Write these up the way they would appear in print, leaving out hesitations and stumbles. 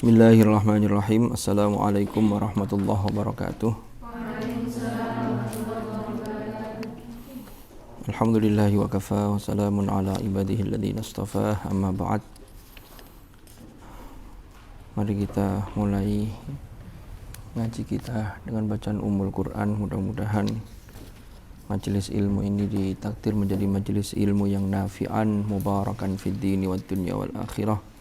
Bismillahirrahmanirrahim. Assalamualaikum warahmatullahi wabarakatuh. Alhamdulillahi wa kafa wa salamun ala ibadihi alladhina istafa, amma ba'd. Mari kita mulai ngaji kita dengan bacaan Ummul Quran. Mudah-mudahan majelis ilmu ini ditakdir menjadi majelis ilmu yang nafi'an, mubarakan fid dini wad dunya wal akhirah.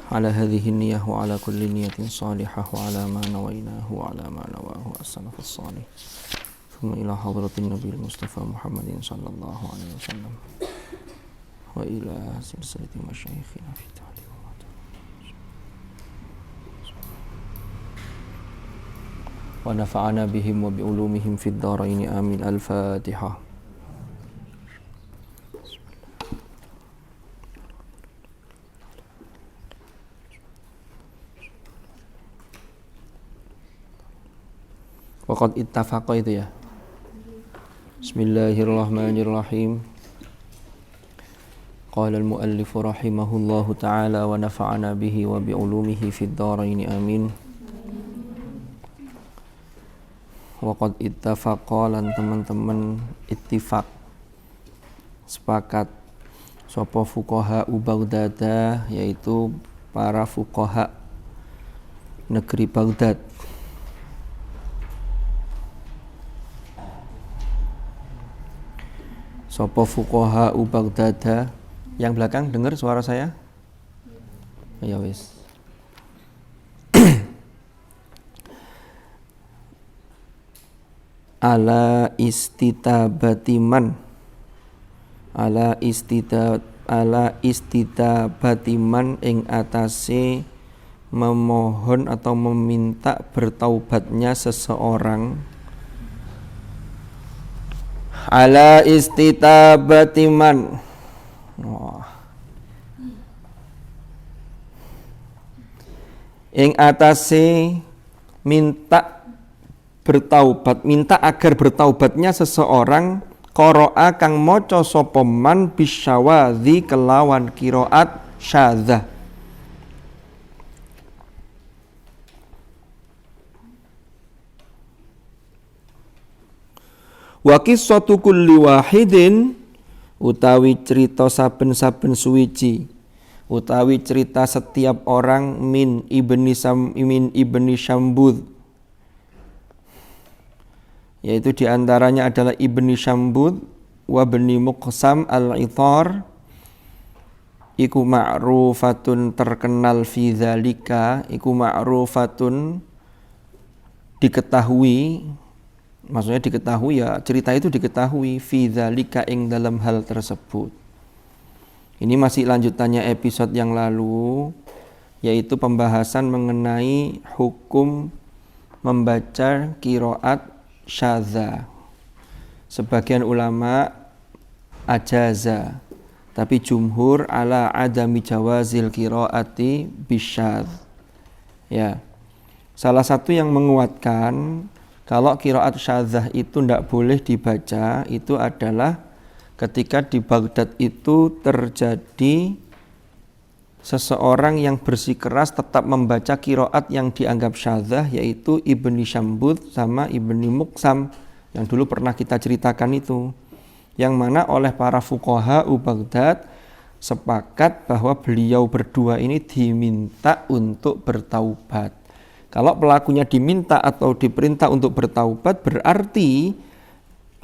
Ala hadhihi niyyah wa ala kulli niyatin salihah wa ala ma nawainahu wa ala ma nawahu as-salafus salih. Thumma ila hadratin nabiyil mustafa Muhammadin sallallahu alaihi wasallam wa ila silsilati masyayikhina fi ta'lim wa nafa'ana bihim wa bi ulumihim fid dharain amin. Al-Fatihah. Waqad ittafaqa itu ya. Bismillahirrahmanirrahim. Qala al-muallif rahimahullahu ta'ala wa nafa'ana bihi wa bi ulumihi fid dharain amin. Waqad ittafaqa, lan teman-teman ittifaq sepakat sapa fuqaha Baghdad, yaitu para fuqaha negeri Baghdad. Sopo fuqaha Baghdad. Yang belakang dengar suara saya? Ya wis. Ala istitabatiman ing atase memohon atau meminta bertaubatnya seseorang. Ala istitabatiman. Ing atase minta bertaubat, minta agar bertaubatnya seseorang, qara'a kang maca sapa man bisyawadzi kelawan qiraat syadzah. Wa qissatu kulli wahidin, utawi cerita saben-saben suwiji, utawi cerita setiap orang min ibni Syambud, yaitu diantaranya adalah Ibni Syambud wa Bani Muqsam al-Ithar, iku ma'rufatun terkenal fi dzalika, iku ma'rufatun diketahui. Maksudnya diketahui ya, cerita itu diketahui fi dzalika ing dalam hal tersebut. Ini masih lanjutannya episode yang lalu, yaitu pembahasan mengenai hukum membaca qiraat syadzah. Sebagian ulama ajaza, tapi jumhur ala adami jawazil qiraati bisyadz. Ya. Salah satu yang menguatkan kalau qiraat syadzah itu tidak boleh dibaca, itu adalah ketika di Baghdad itu terjadi seseorang yang bersikeras tetap membaca qiraat yang dianggap syadzah, yaitu Ibni Syambud sama Ibni Muqsam yang dulu pernah kita ceritakan itu, yang mana oleh para fuqaha Baghdad sepakat bahwa beliau berdua ini diminta untuk bertaubat. Kalau pelakunya diminta atau diperintah untuk bertaubat, berarti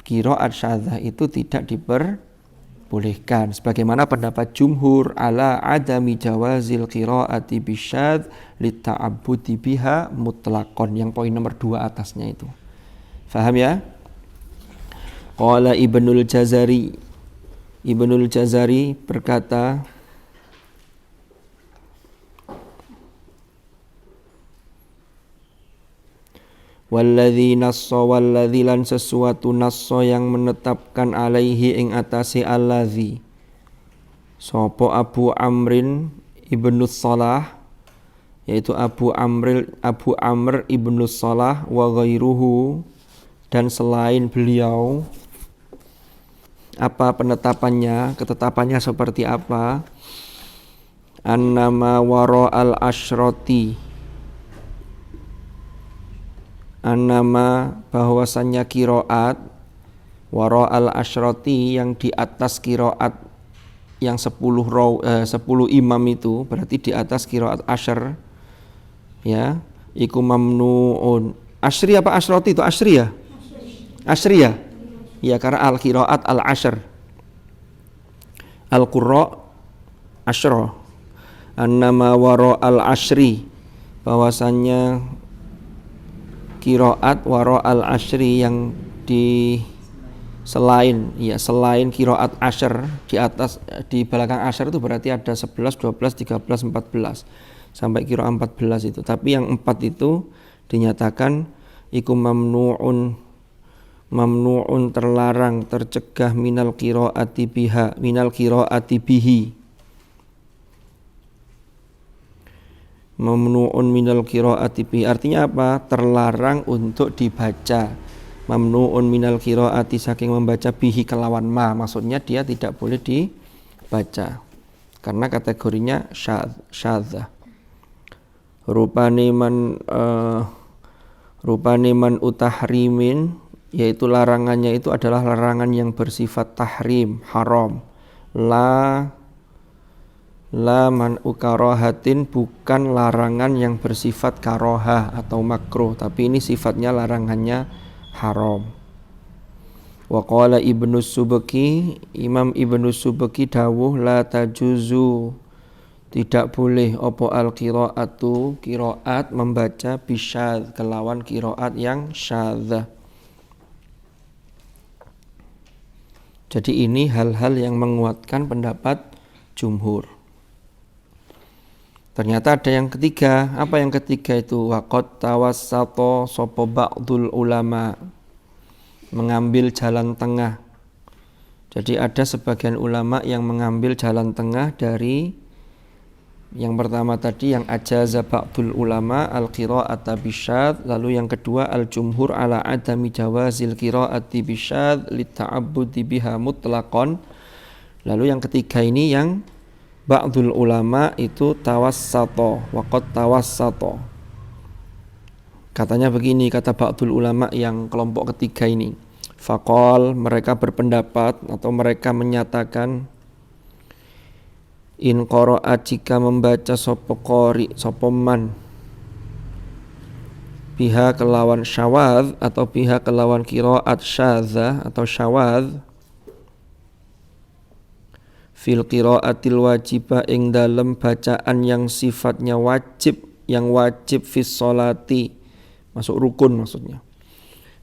qiraat syadzah itu tidak diperbolehkan. Sebagaimana pendapat jumhur ala adami jawazil qiraati bisyadz lita'abbudi biha mutlaqan, yang poin nomor 2 atasnya itu. Faham ya? Qala Ibnul Jazari berkata, walladzi nassa, walladzi lan sesuatu nassa yang menetapkan alaihi ing atase alladzi sapa Abu Amrin ibnu Salah, yaitu Abu Amr ibnu Salah wa ghairuhu, dan selain beliau. Apa penetapannya? Ketetapannya seperti apa? annama wara al asyrati, annama bahwasannya qiraat wara al asyrati yang di atas qiraat yang 10 imam itu, berarti di atas qiraat asyr ya, iku mamnuun. Asyri apa asyrati itu? Asyri ya? Asyri ya? Ya, karena al qiraat al asyr, al qurra asyra. Annama wara al asyri, bahwasannya qiraat wara al asyri yang di selain qiraat asyr, di atas, di belakang asyr itu berarti ada 11, 12, 13, 14 sampai qiraat 14 itu. Tapi yang 4 itu dinyatakan iku mamnuun terlarang, tercegah minal qiraati bihi. Mamnuun minal qiraati bihi artinya apa? Terlarang untuk dibaca. Mamnuun minal qiraati saking membaca bihi kelawan ma, maksudnya dia tidak boleh dibaca karena kategorinya syadzah. Rupane man utahrimin, yaitu larangannya itu adalah larangan yang bersifat tahrim, haram. La man ukarahatin, bukan larangan yang bersifat karohah atau makruh, tapi ini sifatnya larangannya haram. Wa qala Ibnu Subki, Imam Ibnu Subki dawuh la tajuzu, tidak boleh opo al qiraatu, qiraat membaca bisyadz, kelawan qiraat yang syadzah. Jadi ini hal-hal yang menguatkan pendapat jumhur. Ternyata ada yang ketiga. Apa yang ketiga itu? Waqad tawassato sapa ba'dul ulama, mengambil jalan tengah. Jadi ada sebagian ulama yang mengambil jalan tengah dari yang pertama tadi, yang ajaza ba'dul ulama al-qira'ata bisyadz, lalu yang kedua al-jumhur ala adami jawazil qira'ati bisyadz litta'abbudi biha mutlaqan. Lalu yang ketiga ini yang ba'dul ulama itu tawassato, waqad tawassato. Katanya begini, kata ba'dul ulama yang kelompok ketiga ini. Faqal, mereka berpendapat atau mereka menyatakan, in qara'a, jika membaca sapa qari, sapa man, biha kelawan syawaz atau biha kelawan qiraat syadzah atau syawaz, fil qiraatil wajibah, ing dalem bacaan yang sifatnya wajib, yang wajib fis sholati, masuk rukun maksudnya,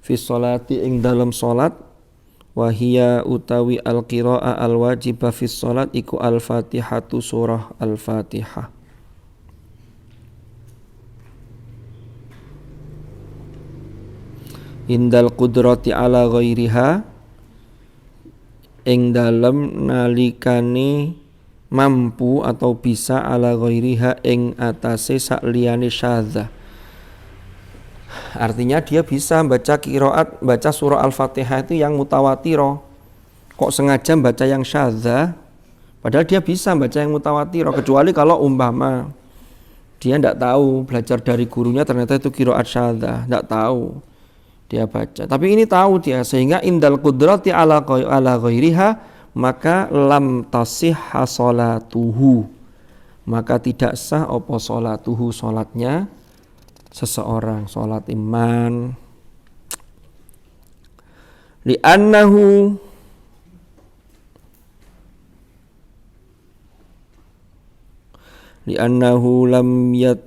fis sholati ing dalem salat, wahia utawi al qiraah al wajibah fis salat iku al fatihatu, surah al fatihah. Indal qudrati ala ghairiha, ing dalem nalikane mampu atau bisa, ala ghairiha ing atase sakliyane syadzah. Artinya dia bisa baca qiraat, baca surah Al-Fatihah itu yang mutawatiro. Kok sengaja baca yang syadzah? Padahal dia bisa baca yang mutawatiro, kecuali kalau umpama dia tidak tahu, belajar dari gurunya ternyata itu qiraat syadzah, tidak tahu, dia baca. Tapi ini tahu dia, sehingga indal qudrati ala ghairiha, maka lam tasihha sholatuhu, maka tidak sah opo sholatuhu, sholatnya seseorang, sholat iman. Li'annahu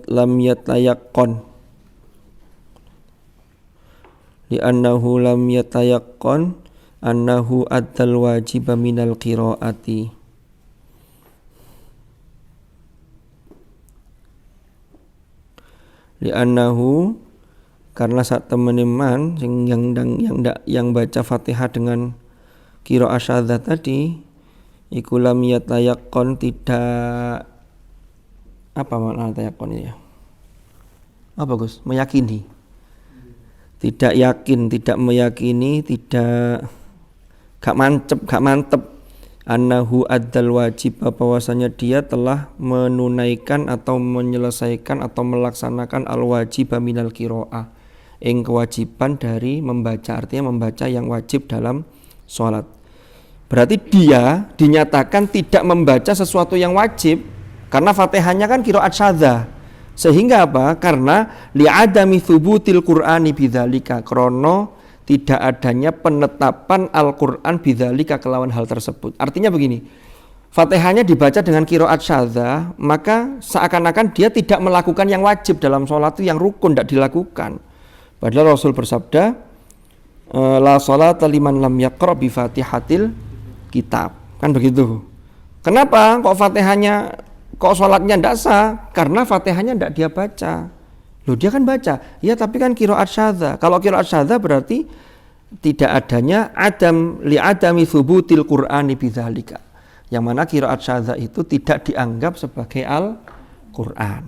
lam yatayaqqan, li'annahu lam yatayaqqan annahu addal wajiba minal qiraati. Li'annahu, karena saat teman-teman yang baca Fatihah dengan qiraah syadzah tadi, iku lam yatayaqqan, tidak, apa makna tayaqqan ini ya? Apa Gus? Meyakini. Tidak yakin, tidak meyakini, tidak, gak mantep. annahu addal wajib, bahwasanya dia telah menunaikan atau menyelesaikan atau melaksanakan al wajib minal qiraah, ing kewajiban dari membaca, artinya membaca yang wajib dalam sholat. Berarti dia dinyatakan tidak membaca sesuatu yang wajib karena Fatihahnya kan qiraat syadzah. Sehingga apa? Karena li'adami thubutil Qur'ani bidzalika, krono tidak adanya penetapan Al-Qur'an bidzalika kelawan hal tersebut. Artinya begini, Fatihahnya dibaca dengan qiraat syadzah, maka seakan-akan dia tidak melakukan yang wajib dalam sholat, itu yang rukun tidak dilakukan. Padahal Rasul bersabda, la sholata liman lam yaqra bi Fatihatil kitab, kan begitu. Kenapa kok Fatihahnya, kok sholatnya tidak sah? Karena Fatihahnya tidak dia baca. Loh, dia kan baca. Ya, tapi kan qiraat syadzah. Kalau qiraat syadzah berarti tidak adanya li'adami thubutil Qur'ani bidzalika. Yang mana qiraat syadzah itu tidak dianggap sebagai Al-Qur'an.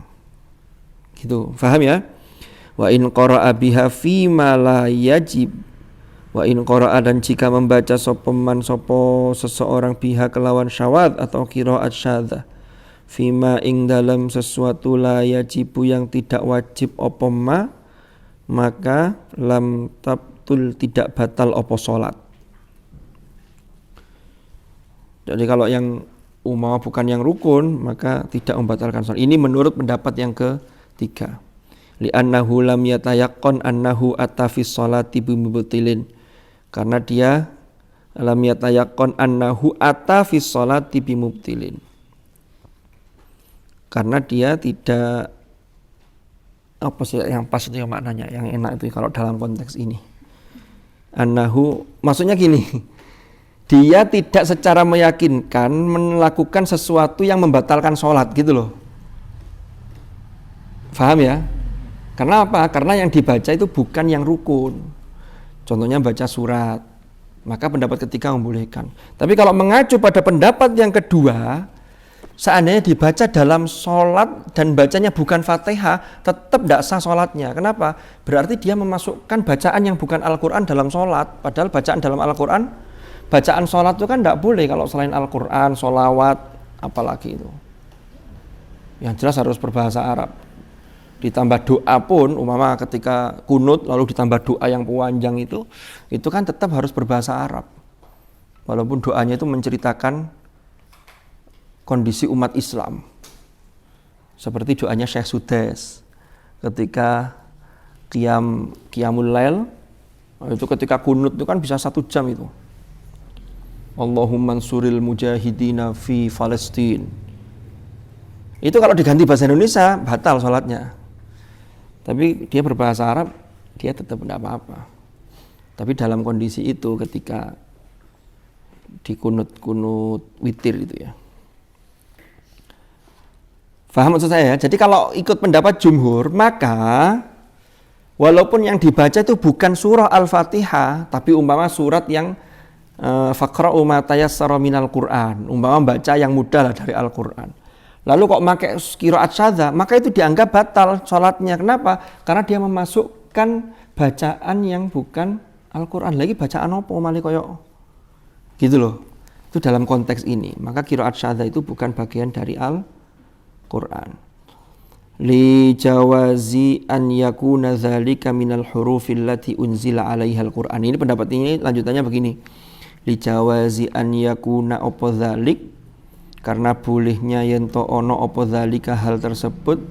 Gitu. Paham ya? Wa in qara'a biha fi ma la yajib. Wa in qara'a, dan jika membaca sopo seseorang biha kelawan syawad atau qiraat syadzah, fima ing dalam sesuatu la yajibu yang tidak wajib opo ma, maka lam tabtul tidak batal opo sholat. Jadi kalau yang umpama bukan yang rukun maka tidak membatalkan sholat. Ini menurut pendapat yang ketiga. Li'annahu lam yatayaqqan annahu atafis sholati bimubtilin, karena dia lam yatayaqqan annahu atafis sholati bimubtilin, karena dia tidak, apa sih yang pas itu yang maknanya, yang enak itu kalau dalam konteks ini. Annahu, maksudnya gini, dia tidak secara meyakinkan melakukan sesuatu yang membatalkan sholat gitu loh. Paham ya? Karena apa? Karena yang dibaca itu bukan yang rukun. Contohnya baca surat, maka pendapat ketiga membolehkan. Tapi kalau mengacu pada pendapat yang kedua, seandainya dibaca dalam sholat dan bacanya bukan Fatihah, tetap tidak sah sholatnya. Kenapa? Berarti dia memasukkan bacaan yang bukan Al-Quran dalam sholat. Padahal bacaan dalam Al-Quran, bacaan sholat itu kan tidak boleh kalau selain Al-Quran, sholawat, apalagi itu. Yang jelas harus berbahasa Arab. Ditambah doa pun, umpama ketika kunut lalu ditambah doa yang panjang itu kan tetap harus berbahasa Arab. Walaupun doanya itu menceritakan kondisi umat Islam, seperti doanya Syekh Sudes ketika qiyamul lail, itu ketika kunut itu kan bisa 1 jam itu. Allahumma ansuril mujahidina fi Palestin. Itu kalau diganti bahasa Indonesia batal sholatnya. Tapi dia berbahasa Arab, dia tetap tidak apa-apa. Tapi dalam kondisi itu ketika di kunut witir itu ya. Paham maksud saya? Jadi kalau ikut pendapat jumhur, maka walaupun yang dibaca itu bukan surah Al-Fatihah, tapi umpama surat yang faqra'u ma tayassara minal Qur'an, umpama baca yang mudah lah dari Al-Qur'an. Lalu kok pakai qiraat syadzah, maka itu dianggap batal sholatnya. Kenapa? Karena dia memasukkan bacaan yang bukan Al-Qur'an. Lagi bacaan apa mali koyo gitu loh. Itu dalam konteks ini. Maka qiraat syadzah itu bukan bagian dari Al-Qur'an. Li jawazi an yakuna dzalika minal hurufil lati unzila 'alaiha al-Qur'an. Ini pendapat ini lanjutannya begini. Li jawazi an yakuna apa dzalik, karena bolehnya yento ono apa dzalika hal tersebut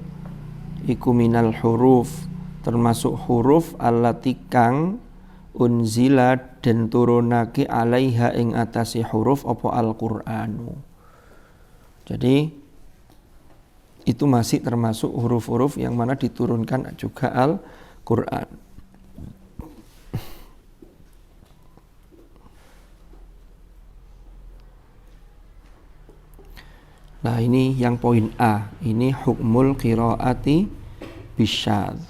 iku minal huruf, termasuk huruf allati kang unzila den turunake 'alaiha ing atase huruf apa Al-Qur'anu. Jadi itu masih termasuk huruf-huruf yang mana diturunkan juga Al-Qur'an. Nah, ini yang poin A, ini hukmul qiraati bisyadz.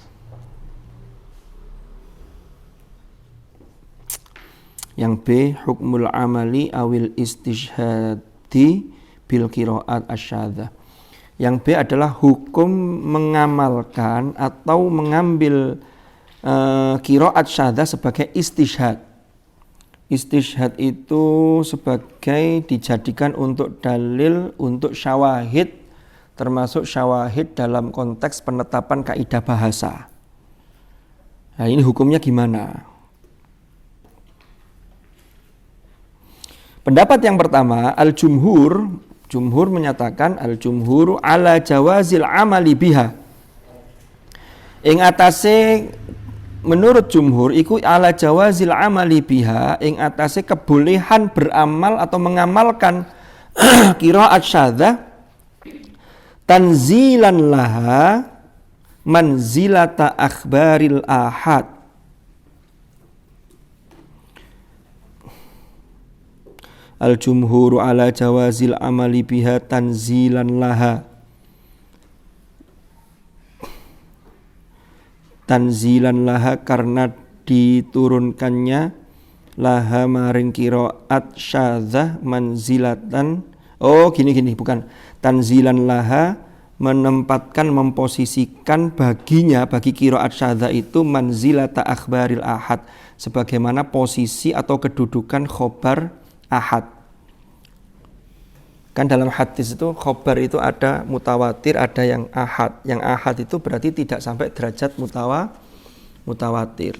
Yang B, hukmul amali awil istishhadi bil qiraat asyadzah. Yang B adalah hukum mengamalkan atau mengambil qiraat syadzah sebagai istishhad. Istishhad itu sebagai dijadikan untuk dalil, untuk syawahid, termasuk syawahid dalam konteks penetapan kaidah bahasa. Nah, ini hukumnya gimana? Pendapat yang pertama, jumhur menyatakan al-jumhuru ala jawazil amali biha. Ing atase menurut jumhur iku ala jawazil amali biha, ing atase kebolehan beramal atau mengamalkan qiraat syadzah tanzilan laha manzilata akhbaril ahad. Al-jumhuru ala jawazil amali biha tanzilan laha. Tanzilan laha karena diturunkannya laha maring qiraat syadzah manzilatan. Oh, gini bukan. Tanzilan laha menempatkan, memposisikan baginya, bagi qiraat syadzah itu manzilata akhbaril ahad, sebagaimana posisi atau kedudukan khobar ahad. Kan dalam hadis itu khobar itu ada mutawatir, ada yang ahad. Yang ahad itu berarti tidak sampai derajat mutawatir.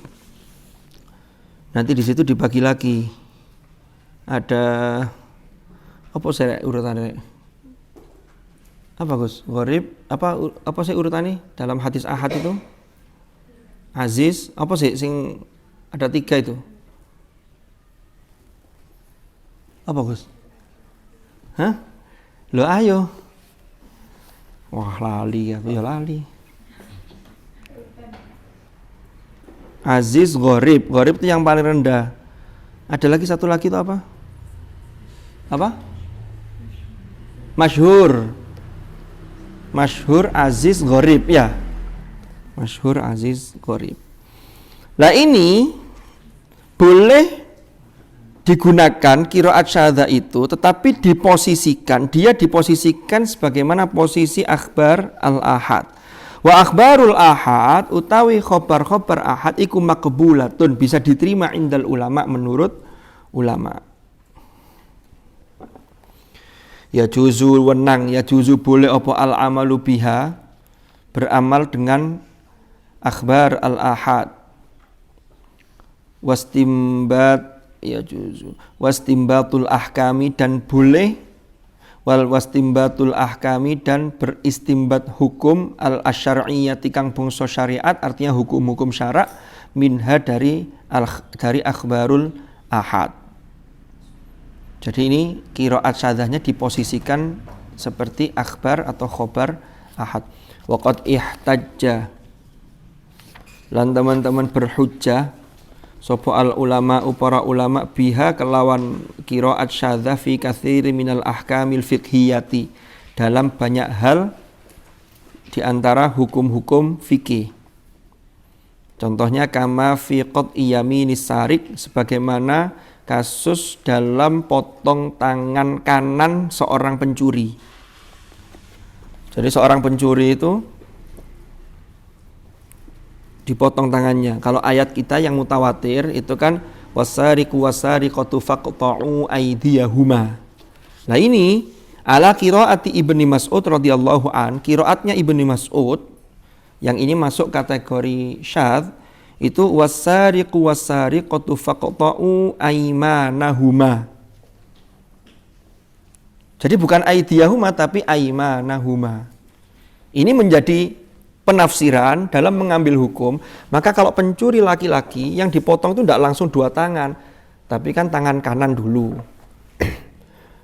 Nanti di situ dibagi lagi. Ada apa saya urutannya? Apa Gus? Gharib? Apa sih urutannya dalam hadis ahad itu? Aziz, apa sih sing ada 3 itu? Apa Gus? Hah? Lo ayo. Wah, lali ya, lali. Aziz, gharib. Gharib itu yang paling rendah. Ada lagi satu lagi itu apa? Apa? Masyhur. Masyhur, aziz, gharib ya. Masyhur, aziz, gharib. Lah ini boleh digunakan qiraat syadzah itu, tetapi dia diposisikan sebagaimana posisi akhbar al-ahad. Wa akhbarul ahad utawi khobar ahad iku maqbulatun, bisa diterima indal ulama, menurut ulama. Ya juzu wenang, ya juzu boleh apa al-amalu biha, beramal dengan akhbar al-ahad. Wastimbat, ya juzu wastimbatul ahkami, dan boleh wastimbatul ahkami, dan beristimbat hukum al-asyariyati kang bangsa syariat, artinya hukum-hukum syarak, minha dari akhbarul ahad. Jadi ini qiraat syadzahnya diposisikan seperti akhbar atau khobar ahad. Waqad ihtajja, lan teman-teman berhujjah sapa al ulama, para ulama, biha kelawan qiraat syadzah fi katsiri minal ahkamil fiqhiyati, dalam banyak hal di antara hukum-hukum fikih. Contohnya kama fi qat'i yaminis sarik, sebagaimana kasus dalam potong tangan kanan seorang pencuri. Jadi seorang pencuri itu dipotong tangannya. Kalau ayat kita yang mutawatir itu kan wasariqu wasariqatu faqta'u aydiyahuma. Nah ini ala qiraati Ibnu Mas'ud radhiyallahu an, qiraatnya Ibnu Mas'ud yang ini masuk kategori syadz, itu wasariqu wasariqatu faqta'u aymanahuma. Jadi bukan aydiyahuma tapi aymanahuma. Ini menjadi penafsiran dalam mengambil hukum. Maka kalau pencuri laki-laki yang dipotong itu tidak langsung 2 tangan, tapi kan tangan kanan dulu.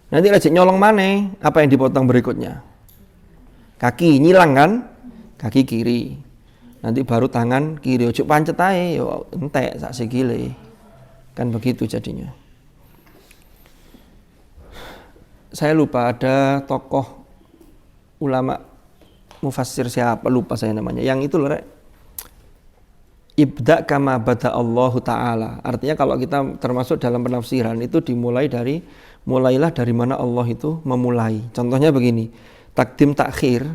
Nanti lagi nyolong mana? Apa yang dipotong berikutnya? Kaki, nyilang kan? Kaki kiri. Nanti baru tangan kiri. Ojo pancet ae, yo entek sak sikile. Kan begitu jadinya. Saya lupa ada tokoh ulama mufassir siapa, lupa saya namanya. Yang itu loh, ibda kama bada Allahu Ta'ala. Artinya kalau kita termasuk dalam penafsiran itu mulailah dari mana Allah itu memulai. Contohnya begini, takdim takhir,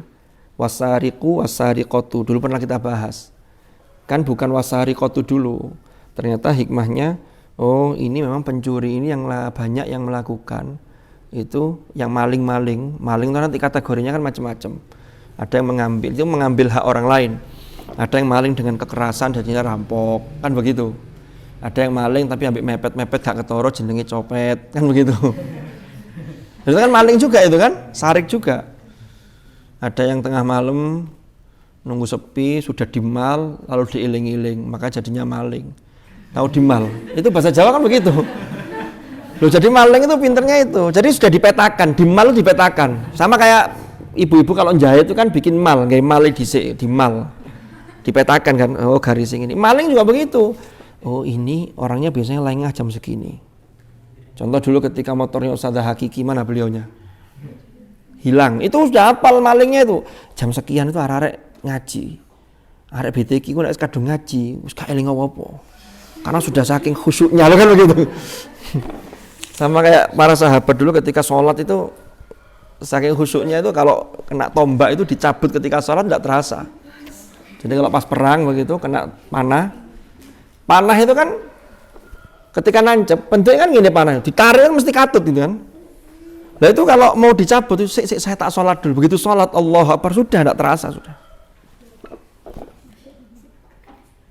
wasariqu wasariqatu, dulu pernah kita bahas. Kan bukan wasariqatu dulu. Ternyata hikmahnya Oh ini memang pencuri ini yang banyak yang melakukan. Itu yang maling itu nanti kategorinya kan macam-macam. Ada yang mengambil hak orang lain. Ada yang maling dengan kekerasan jadinya rampok, kan begitu. Ada yang maling tapi ambil mepet gak ketoro jenenge copet, kan begitu. Itu kan maling juga itu kan, sarik juga. Ada yang tengah malam nunggu sepi sudah dimal lalu diiling-iling, maka jadinya maling. Tahu dimal? Itu bahasa Jawa kan begitu. Loh, jadi maling itu pinternya itu. Jadi sudah dipetakan, dimal itu dipetakan. Sama kayak ibu-ibu kalau jahit itu kan bikin mal, kayak mal di mal. Dipetakan kan, oh garis ini. Maling juga begitu. Oh ini orangnya biasanya lengah jam segini. Contoh dulu ketika motornya Ustadzah Hakiki, mana beliaunya? Hilang. Itu sudah hafal malingnya itu. Jam sekian itu arek ngaji. Arek BTQ ku nek kadung ngaji, wis gak eling apa-apa. Karena sudah saking khusyuknya loh kan begitu. Sama kayak para sahabat dulu ketika sholat itu saking khusyuknya itu kalau kena tombak itu dicabut ketika sholat tidak terasa. Jadi kalau pas perang begitu kena panah itu kan ketika nancep bentuknya kan gini panahnya, ditarik kan mesti katut gitu kan. Nah itu kalau mau dicabut itu saya tak sholat dulu, begitu sholat Allahu Akbar sudah tidak terasa sudah.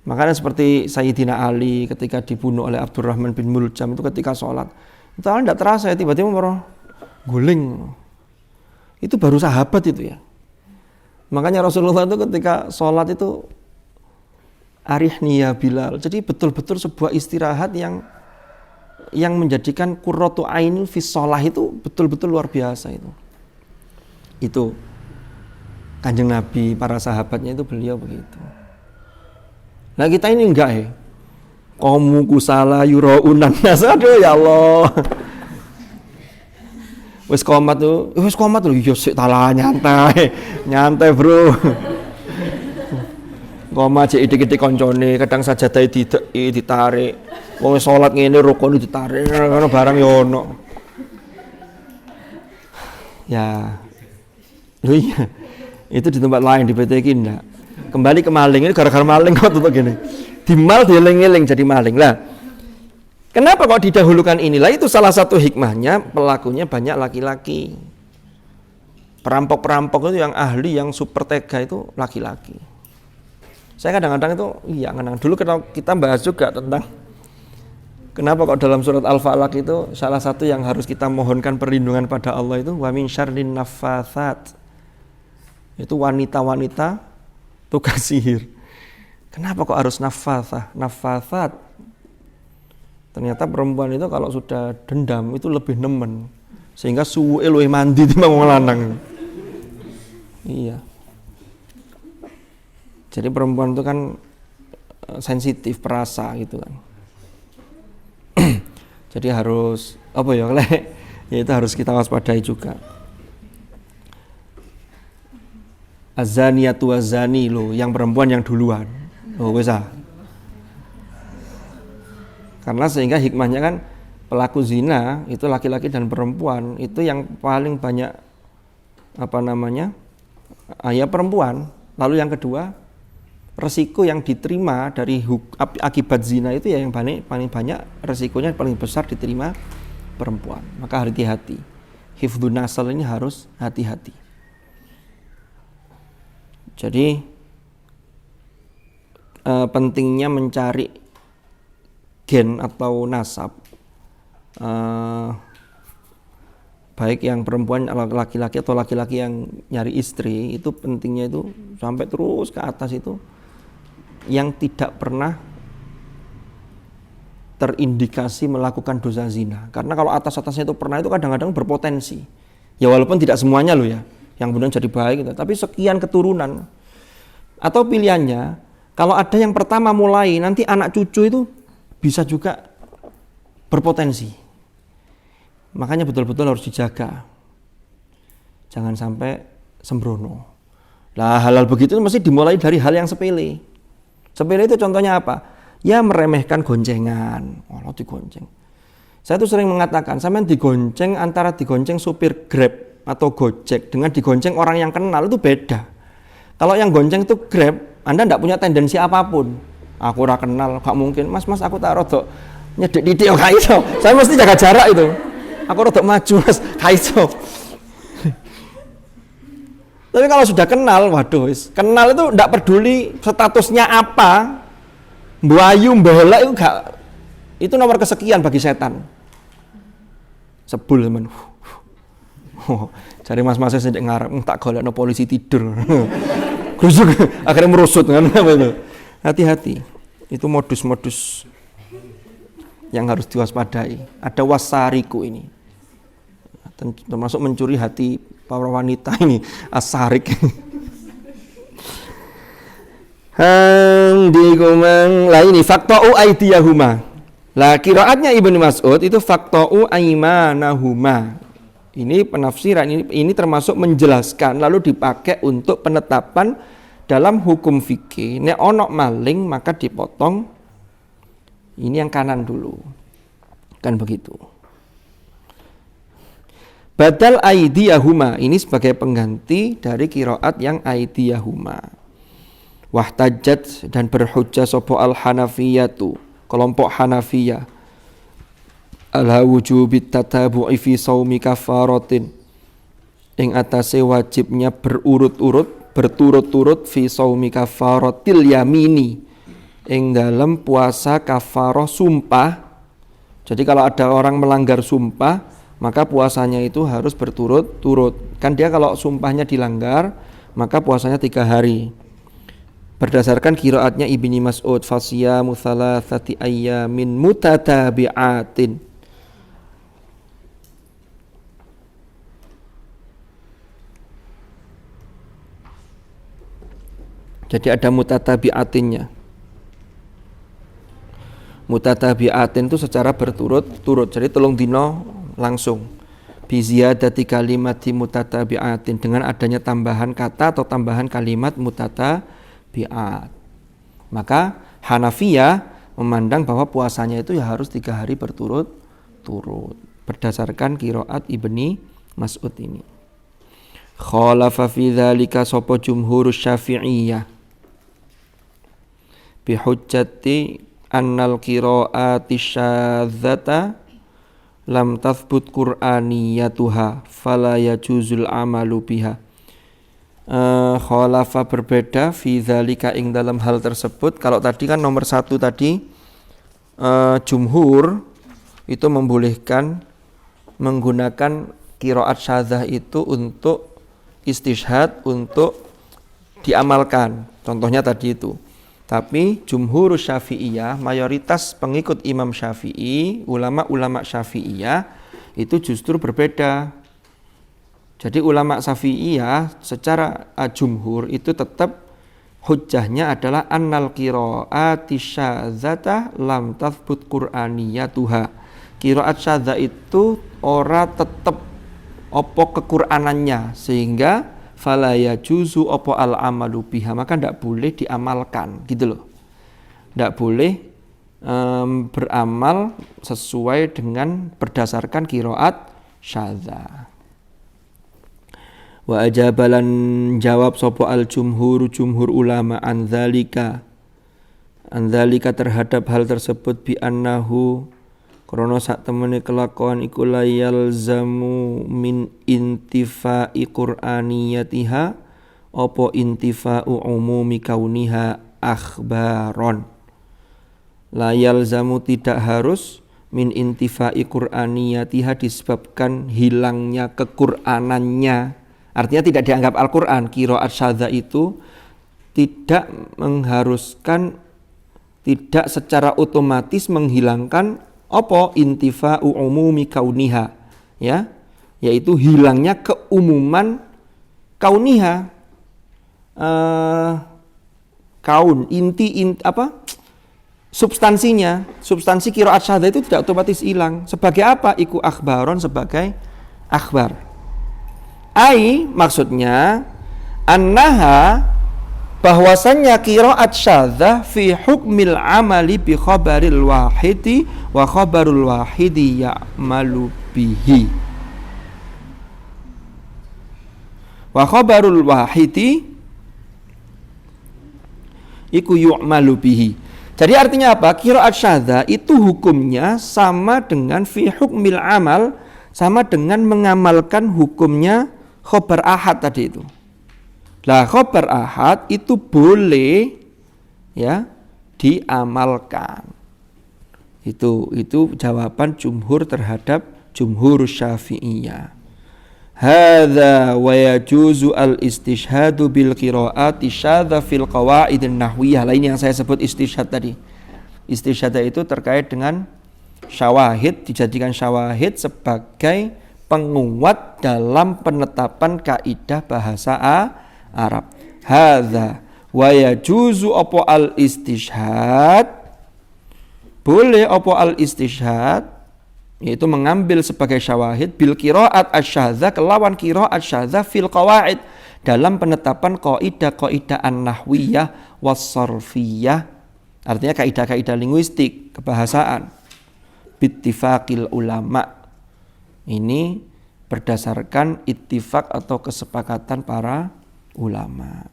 Makanya seperti Sayyidina Ali ketika dibunuh oleh Abdurrahman bin Muljam itu ketika sholat itu tidak terasa ya, tiba-tiba baru guling. Itu baru sahabat itu ya. Makanya Rasulullah itu ketika sholat itu arihni ya Bilal. Jadi betul-betul sebuah istirahat yang menjadikan qurratu ainil fi sholah itu betul-betul luar biasa itu. Itu Kanjeng Nabi, para sahabatnya itu beliau begitu. Nah kita ini enggak ya. Qamu kusala yuraunan nas, aduh ya Allah. Wis komat tuh yo sik talah nyantai bro. Komat cek idik-idik koncone, kadang sajadah ditarik. Wong salat ngene rukun ditarik, ngono barang yo ono. Ya. Loh iya. Itu di tempat lain di PT iki ndak. Kembali ke maling, ini gara-gara maling kok tutup gini. Dimal dieling-eling jadi maling lah. Kenapa kok didahulukan inilah? Itu salah satu hikmahnya, pelakunya banyak laki-laki. Perampok-perampok itu yang ahli, yang super tega itu laki-laki. Saya kadang-kadang itu, dulu kita bahas juga tentang kenapa kok dalam surat Al-Falaq itu salah satu yang harus kita mohonkan perlindungan pada Allah itu wa min syarrin naffatsat. Itu wanita-wanita tukang sihir. Kenapa kok harus naffatsat? Ternyata perempuan itu kalau sudah dendam itu lebih nemen. Sehingga suwe luwih mandi timbang wong lanang. Iya. Jadi perempuan itu kan sensitif, perasa gitu kan. Jadi harus ya itu harus kita waspadai juga. Azaniyatu wazani loh, yang perempuan yang duluan. Oh bisa. Karena sehingga hikmahnya kan pelaku zina itu laki-laki dan perempuan itu yang paling banyak ya perempuan. Lalu yang kedua resiko yang diterima dari akibat zina itu ya yang paling banyak resikonya paling besar diterima perempuan. Maka hati-hati. Hifdzun nasl ini harus hati-hati. Jadi pentingnya mencari gen atau nasab, baik yang perempuan laki-laki atau laki-laki yang nyari istri, itu pentingnya itu sampai terus ke atas itu yang tidak pernah terindikasi melakukan dosa zina. Karena kalau atas-atasnya itu pernah, itu kadang-kadang berpotensi. Ya walaupun tidak semuanya loh ya, yang kemudian jadi baik gitu. Tapi sekian keturunan. Atau pilihannya, kalau ada yang pertama mulai, nanti anak cucu itu bisa juga berpotensi. Makanya betul-betul harus dijaga. Jangan sampai sembrono. Lah hal-hal begitu mesti dimulai dari hal yang sepele. Sepele itu contohnya apa? Ya meremehkan goncengan. Oh, digonceng. Saya tuh sering mengatakan, sampean digonceng antara digonceng supir Grab atau Gojek dengan digonceng orang yang kenal itu beda. Kalau yang gonceng itu Grab, Anda tidak punya tendensi apapun. Aku ora kenal, gak mungkin. Mas aku tak rodok Nyedek titik gak iso. Saya mesti jaga jarak itu. Aku rada maju Mas, gak iso. Tapi kalau sudah kenal, waduh, kenal itu ndak peduli statusnya apa. Mbayu mbelek itu gak, itu nomor kesekian bagi setan. Sebul teman. Cari mas-masnya sendiri ngarep, tak golekno polisi tidur. Krusuk, akhirnya merusut kan. Hati-hati. Itu modus-modus yang harus diwaspadai. Ada wasariku ini. Termasuk mencuri hati para wanita ini, asarik. Lah ini faqta'u aydiyahuma. Lah qiraatnya Ibnu Mas'ud itu faqta'u aymanahuma. Ini penafsiran ini termasuk menjelaskan lalu dipakai untuk penetapan dalam hukum fikih. Nek ono maling maka dipotong ini yang kanan dulu. Kan begitu. Badal aydiyahuma ini sebagai pengganti dari qiraat yang aydiyahuma. Wahtajat dan berhujjah sapa al-Hanafiyatu, kelompok Hanafiyah. Ala wujubit tatabu'i fi shaumi kafaratin. Ing atase wajibnya berturut-turut fi shaumi kafaratil yamini. Ing dalam puasa kafarah sumpah. Jadi kalau ada orang melanggar sumpah, maka puasanya itu harus berturut-turut. Kan dia kalau sumpahnya dilanggar, maka puasanya 3 hari. Berdasarkan qiraatnya Ibnu Mas'ud, fasiyamu thalathati ayyamin mutatabi'atin. Jadi ada mutatabi'atinnya. Mutatabi'atin itu secara berturut-turut. Jadi telung dino langsung. Bi ziyadati kalimati mutatabi'atin, dengan adanya tambahan kata atau tambahan kalimat mutatabi'at. Maka Hanafiyah memandang bahwa puasanya itu ya harus 3 hari berturut-turut. Berdasarkan qiraat Ibnu Mas'ud ini. Khalafa fi dzalika sapa jumhur Syafi'iyah. Bihujjati annal qiraati syadzata lam tathbut qur'aniyatuha fala yajuzul amalu biha. Khalafa berbeda fi dzalika ing dalam hal tersebut. Kalau tadi kan nomor 1 tadi jumhur itu membolehkan menggunakan qiraat syadzah itu untuk istishhad, untuk diamalkan. Contohnya tadi itu. Tapi jumhur Syafi'iyah, mayoritas pengikut Imam Syafi'i, ulama-ulama Syafi'iyah itu justru berbeda. Jadi ulama Syafi'iyah secara jumhur itu tetap hujjahnya adalah annal qiraati syadzata lam tathbut qur'aniyatuha. Qiraat syadzah itu ora tetep opo kequr'anannya, sehingga fala yajuzu opo al-amalu biha, maka tidak boleh diamalkan, gitu loh. Tidak boleh beramal sesuai dengan berdasarkan qiraat syadzah. Wa ajabalan jawab sopo al-jumhur, jumhur ulama an dzalika terhadap hal tersebut bi annahu krana sak temene kelakuan iku layal zamu min intifa'i qur'aniyatiha apa intifa'u umumi kauniha akhbaron. Layal zamu tidak harus min intifa'i qur'aniyatiha disebabkan hilangnya kequr'anannya. Artinya tidak dianggap Al-Qur'an. Qiraat syadzah itu tidak mengharuskan, tidak secara otomatis menghilangkan apa intifa'u umumi kauniha, ya, yaitu hilangnya keumuman kauniha, kaun substansi qiraat syadzah itu tidak otomatis hilang. Sebagai apa? Iku akhbaron, sebagai akhbar. Maksudnya annaha, bahwasannya qiraat syadzah fi hukmil amali bi khabaril wahidi wa khabarul wahidi ya'malu bihi. Wa khabarul wahidi iku yu'malu bihi. Jadi artinya apa? Qiraat syadzah itu hukumnya sama dengan fi hukmil amal, sama dengan mengamalkan hukumnya khobar ahad tadi itu. Lah khobar ahad itu boleh ya diamalkan. Itu jawaban jumhur terhadap jumhur Syafi'iyah. Hadza wa yajuzu al-istishhadu bil qiraati syadza fil qawaid an-nahwiyah. Lah ini yang saya sebut istishhad tadi. Istishhad itu terkait dengan syawahid, dijadikan syawahid sebagai penguat dalam penetapan kaidah bahasa Arab. Hadza wa yajuzu apa al-istishhad, boleh apa al-istishhad, yaitu mengambil sebagai syawahid bil qiraat asy-syadzah, kelawan qiraat syadzah fil qawaid, dalam penetapan kaidah-kaidah an-nahwiyah was-sarfiyah, artinya kaidah-kaidah linguistik, kebahasaan, bittifaqil ulama. Ini berdasarkan ittifaq atau kesepakatan para ulama.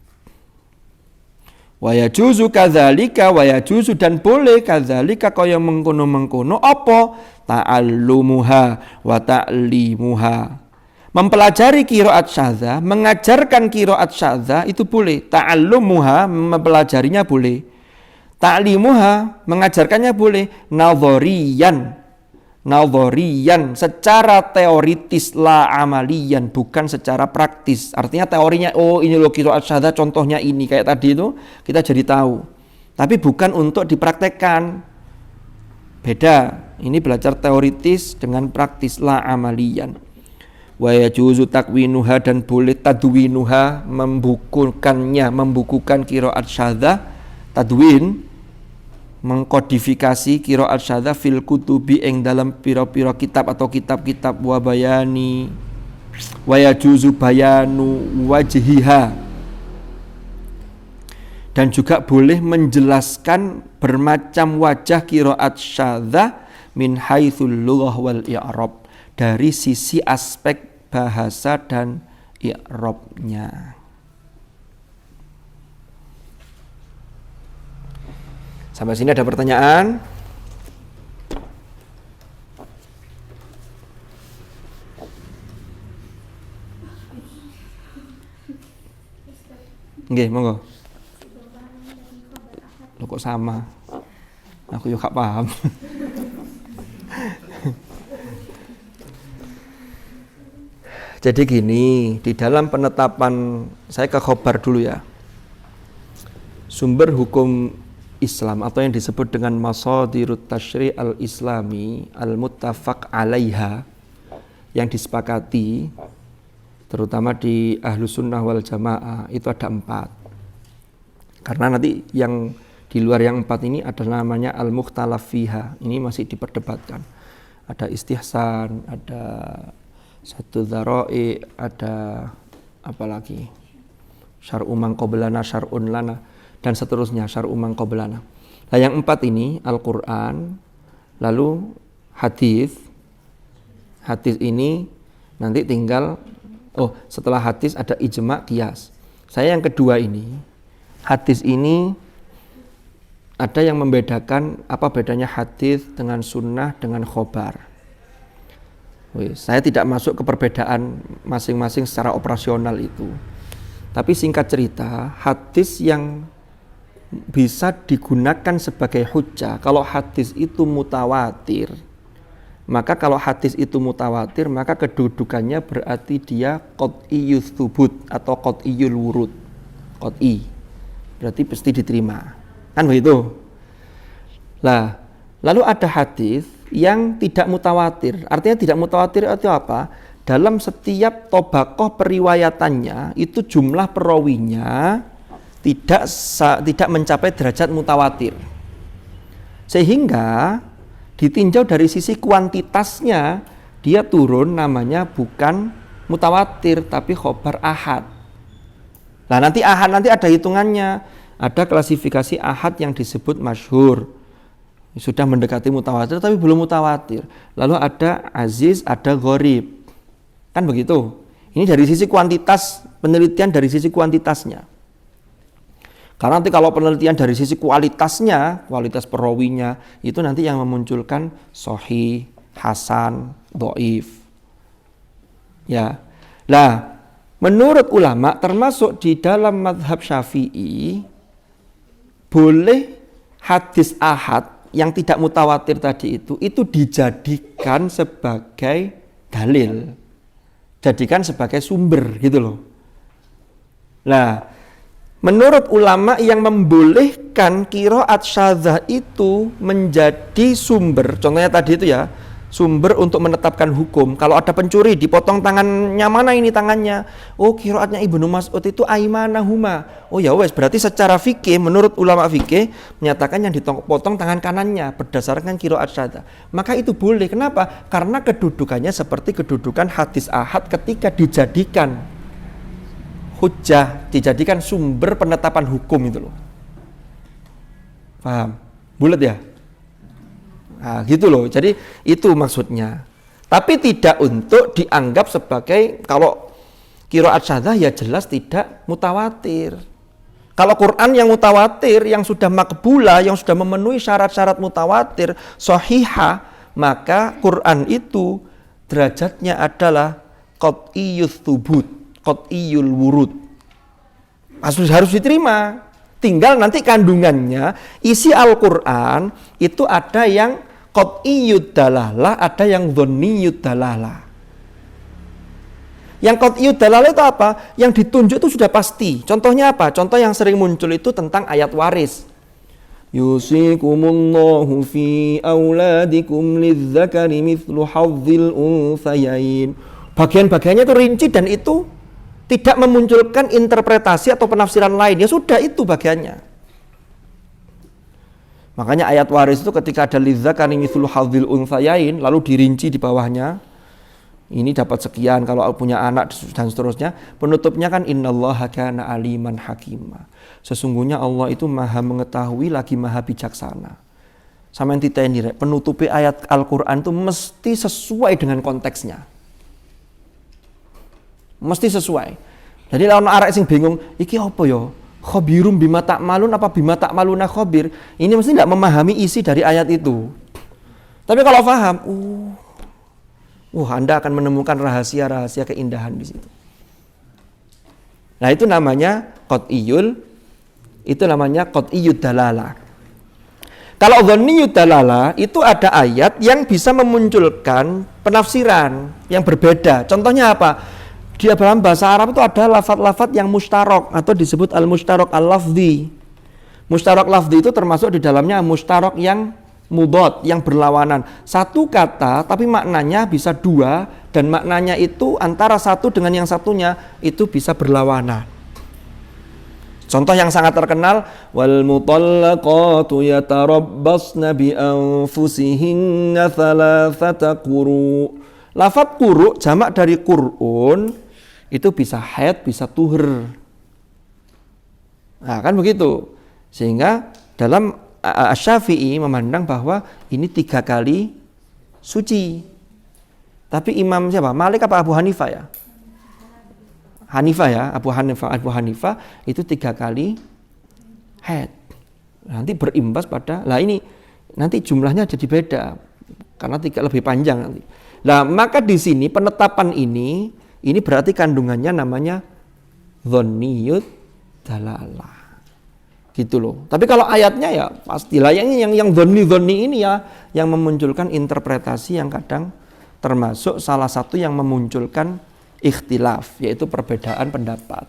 Wa yajuzu kadzalika, wa yajuzu dan boleh kadzalika kaya mengkono-mengkono apa ta'allumuha wa ta'limuha. Mempelajari qiraat syadzah, mengajarkan qiraat syadzah itu boleh. Ta'allumuha, mempelajarinya boleh. Ta'limuha, mengajarkannya boleh. Nadhariyan secara teoritis, la amaliyan, bukan secara praktis. Artinya teorinya, oh ini loh qiraat syadzah contohnya ini, kayak tadi itu kita jadi tahu. Tapi bukan untuk dipraktekkan. Beda, ini belajar teoritis dengan praktis, la amaliyan. Wa yajuzu takwinuha, dan boleh tadwinuha, membukukan qiraat syadzah, tadwin, mengkodifikasi qiraat syadzah fil kutubi ing dalam pira-pira kitab atau kitab-kitab, wa bayani wa yajuzu bayanu wajhiha, dan juga boleh menjelaskan bermacam wajah qiraat syadzah min haitsul lughah wal i'rab, dari sisi aspek bahasa dan i'rabnya. Sampai sini ada pertanyaan? Nggih, monggo. Loh kok sama? Aku juga gak paham. Jadi gini, di dalam penetapan, saya ke khobar dulu ya. Sumber hukum Islam atau yang disebut dengan masadirut tasyri' al-islami al-muttafaq 'alaiha, yang disepakati terutama di Ahlus Sunnah wal Jamaah, itu ada 4. Karena nanti yang di luar yang 4 ini ada namanya al-mukhtalaf fiha, ini masih diperdebatkan. Ada istihsan, ada satu dzara'i, ada apa lagi? Syar'u man qablana, syar'un lana, dan seterusnya, syar'u man qablana. Nah, yang 4 ini Al-Qur'an, lalu hadis. Hadis ini nanti tinggal setelah hadis ada ijma' qiyas. Saya yang kedua ini, hadis ini ada yang membedakan apa bedanya hadis dengan sunnah dengan khobar. Saya tidak masuk ke perbedaan masing-masing secara operasional itu. Tapi singkat cerita, hadis yang bisa digunakan sebagai hujjah kalau hadis itu mutawatir. Maka kalau hadis itu mutawatir, maka kedudukannya berarti dia qat'iyyus tsubut atau qat'iyyul wurud. Qat'i. Berarti pasti diterima. Kan begitu? Lah, lalu ada hadis yang tidak mutawatir. Artinya tidak mutawatir itu apa? Dalam setiap tobaqoh periwayatannya itu jumlah perawinya tidak mencapai derajat mutawatir, sehingga ditinjau dari sisi kuantitasnya dia turun, namanya bukan mutawatir tapi khobar ahad. Nah, nanti ahad nanti ada hitungannya, ada klasifikasi ahad yang disebut masyhur, sudah mendekati mutawatir tapi belum mutawatir. Lalu ada aziz, ada gharib, kan begitu. Ini dari sisi kuantitas, penelitian dari sisi kuantitasnya. Karena nanti kalau penelitian dari sisi kualitasnya, kualitas perawinya, itu nanti yang memunculkan sahih, hasan, dhaif. Ya. Nah, menurut ulama termasuk di dalam mazhab Syafi'i boleh hadis ahad yang tidak mutawatir tadi itu dijadikan sebagai dalil. Jadikan sebagai sumber gitu loh. Nah, menurut ulama yang membolehkan qiraat syadzah itu menjadi sumber, contohnya tadi itu ya, sumber untuk menetapkan hukum. Kalau ada pencuri dipotong tangannya, mana ini tangannya? Oh, qiraatnya Ibnu Mas'ud itu aimanahuma. Oh ya wes, berarti secara fikih menurut ulama fikih menyatakan yang dipotong tangan kanannya berdasarkan qiraat syadzah. Maka itu boleh. Kenapa? Karena kedudukannya seperti kedudukan hadis ahad ketika dijadikan hujjah, dijadikan sumber penetapan hukum itu loh. Paham? Bulat ya? Nah, gitu loh. Jadi itu maksudnya. Tapi tidak untuk dianggap sebagai, kalau qiraat syadzah ya jelas tidak mutawatir. Kalau Quran yang mutawatir, yang sudah makbulah, yang sudah memenuhi syarat-syarat mutawatir, sahihah, maka Quran itu derajatnya adalah qat'iyyut thubut, qat'iyyul wurud. Harus diterima. Tinggal nanti kandungannya, isi Al-Quran itu ada yang qat'iyyud dalalah, ada yang dhanniyud dalalah. Yang qat'iyyud dalalah itu apa? Yang ditunjuk itu sudah pasti. Contohnya apa? Contoh yang sering muncul itu tentang ayat waris. Yusikumullahu fi auladikum lidzakari mithlu hadzil unthayain. Bagian-bagiannya itu rinci dan itu tidak memunculkan interpretasi atau penafsiran lain. Ya sudah, itu bagiannya. Makanya ayat waris itu ketika ada lidzakari mithlu hadzil unthayain lalu dirinci di bawahnya, ini dapat sekian kalau punya anak dan seterusnya. Penutupnya kan innallaha kana aliman hakima. Sesungguhnya Allah itu maha mengetahui lagi maha bijaksana. Sama yang diteni rek, penutupi ayat Al-Qur'an itu mesti sesuai dengan konteksnya. Mesti sesuai. Jadi lawan arek sing bingung, iki apa ya? Khabirum bima ta'malun apa bima ta'maluna khabir? Ini mesti tidak memahami isi dari ayat itu. Tapi kalau paham, Anda akan menemukan rahasia-rahasia keindahan di situ. Nah, itu namanya qat'iyyud dalalah. Kalau dhanniyud dalalah itu ada ayat yang bisa memunculkan penafsiran yang berbeda. Contohnya apa? Di dalam bahasa Arab itu ada lafaz-lafaz yang mustarok atau disebut al-mustarok al-lafzi. Mustarok lafzi itu termasuk di dalamnya mustarok yang mudhad, yang berlawanan. Satu kata tapi maknanya bisa dua, dan maknanya itu antara satu dengan yang satunya itu bisa berlawanan. Contoh yang sangat terkenal, wal mutallaqatu yatarabbasna bi anfusihinna thalathata quru. Lafaz quru jamak dari qur'un itu bisa haid, bisa tuhur. Nah, kan begitu. Sehingga dalam Asy-Syafi'i memandang bahwa ini 3 kali suci. Tapi Imam siapa? Malik apa Abu Hanifah ya? Hanifah ya, Abu Hanifah itu 3 kali haid. Nanti berimbas pada, ini nanti jumlahnya jadi beda karena 3 lebih panjang nanti. Nah, maka di sini penetapan ini berarti kandungannya namanya dhanniyud dalalah. Gitu loh. Tapi kalau ayatnya ya pastilah yang dhonni ini ya yang memunculkan interpretasi yang kadang termasuk salah satu yang memunculkan ikhtilaf, yaitu perbedaan pendapat.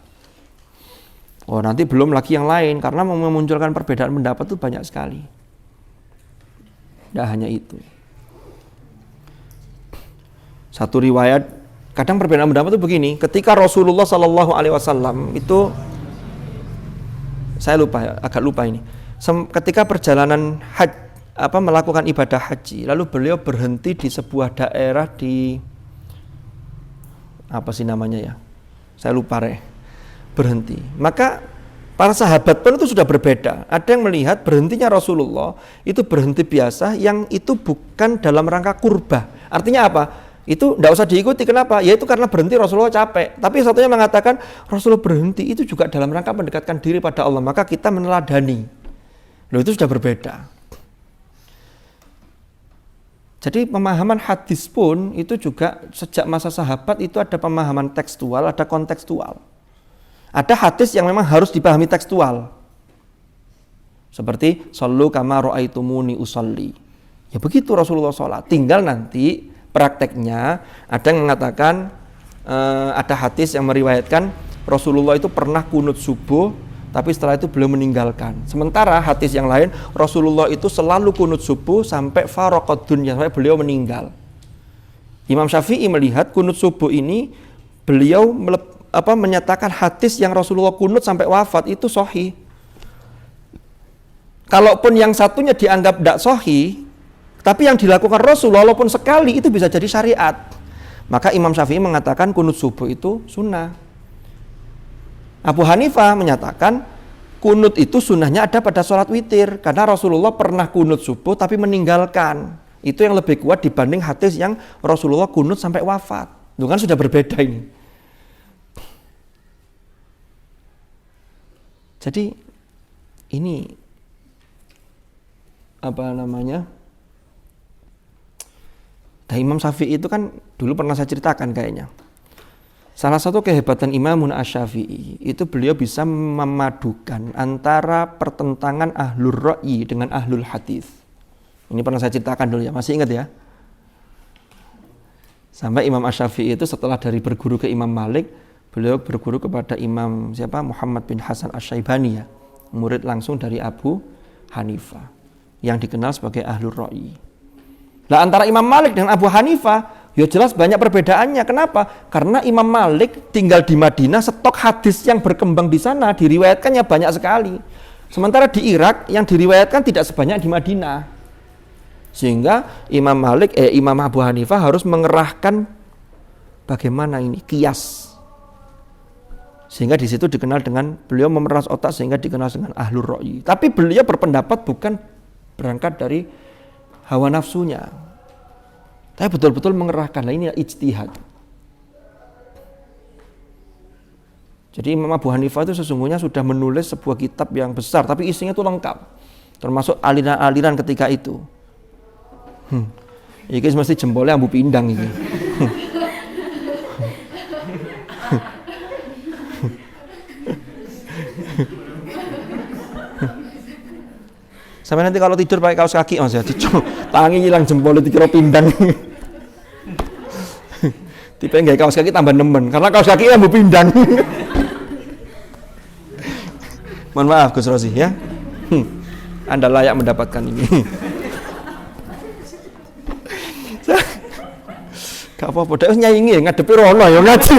Oh, nanti belum lagi yang lain, karena memunculkan perbedaan pendapat itu banyak sekali. Tidak hanya itu. Satu riwayat, kadang perbedaan pendapat itu begini, ketika Rasulullah SAW itu, saya lupa, agak lupa ini, ketika perjalanan melakukan ibadah haji, lalu beliau berhenti di sebuah daerah di apa sih namanya ya, saya lupa berhenti. Maka para sahabat pun itu sudah berbeda. Ada yang melihat berhentinya Rasulullah itu berhenti biasa, yang itu bukan dalam rangka kurbah. Artinya apa? Itu tidak usah diikuti. Kenapa? Ya itu karena berhenti Rasulullah capek. Tapi satunya mengatakan Rasulullah berhenti itu juga dalam rangka mendekatkan diri pada Allah. Maka kita meneladani. Loh, itu sudah berbeda. Jadi pemahaman hadis pun itu juga sejak masa sahabat itu ada pemahaman tekstual, ada kontekstual. Ada hadis yang memang harus dipahami tekstual. Seperti shollu kama ra'aitumuni usolli. Ya begitu Rasulullah sholat. Tinggal nanti prakteknya ada yang mengatakan ada hadis yang meriwayatkan Rasulullah itu pernah kunut subuh tapi setelah itu beliau meninggalkan. Sementara hadis yang lain Rasulullah itu selalu kunut subuh sampai faraqad dunya, sampai beliau meninggal. Imam Syafi'i melihat kunut subuh ini beliau menyatakan hadis yang Rasulullah kunut sampai wafat itu sahih. Kalaupun yang satunya dianggap tidak sahih, tapi yang dilakukan Rasul walaupun sekali itu bisa jadi syariat. Maka Imam Syafi'i mengatakan kunut subuh itu sunnah. Abu Hanifah menyatakan kunut itu sunnahnya ada pada sholat witir. Karena Rasulullah pernah kunut subuh tapi meninggalkan. Itu yang lebih kuat dibanding hadis yang Rasulullah kunut sampai wafat. Itu kan sudah berbeda ini. Jadi ini Imam Syafi'i itu kan dulu pernah saya ceritakan kayaknya. Salah satu kehebatan Imamun Asy-Syafi'i itu beliau bisa memadukan antara pertentangan ahlul ra'yi dengan ahlul hadis. Ini pernah saya ceritakan dulu ya, masih ingat ya? Sampai Imam Asy-Syafi'i itu setelah dari berguru ke Imam Malik, beliau berguru kepada Imam Muhammad bin Hasan Asy-Syaibani ya, murid langsung dari Abu Hanifah yang dikenal sebagai ahlul ra'yi. Nah, antara Imam Malik dengan Abu Hanifah ya jelas banyak perbedaannya. Kenapa? Karena Imam Malik tinggal di Madinah, stok hadis yang berkembang di sana diriwayatkannya banyak sekali. Sementara di Irak yang diriwayatkan tidak sebanyak di Madinah. Sehingga Imam Abu Hanifah harus mengerahkan bagaimana ini kias. Sehingga di situ dikenal dengan beliau memeras otak sehingga dikenal dengan ahlur ra'yi. Tapi beliau berpendapat bukan berangkat dari hawa nafsunya. Tapi betul-betul mengerahkan. Nah, ini ijtihad. Jadi Imam Abu Hanifah itu sesungguhnya sudah menulis sebuah kitab yang besar, tapi isinya itu lengkap. Termasuk aliran-aliran ketika itu. Ini mesti jempolnya ambu pindang ini. Sampai nanti kalau tidur pakai kaos kaki Mas ya, tangi hilang jempol dikira pindang. Tipe nggak kaos kaki tambah nemen karena kaos kaki yang mau pindang. Mohon maaf Gus Rosi ya. Anda layak mendapatkan ini. Gak apa-apa, dia nyanyi ngadepi rono ya ngaji.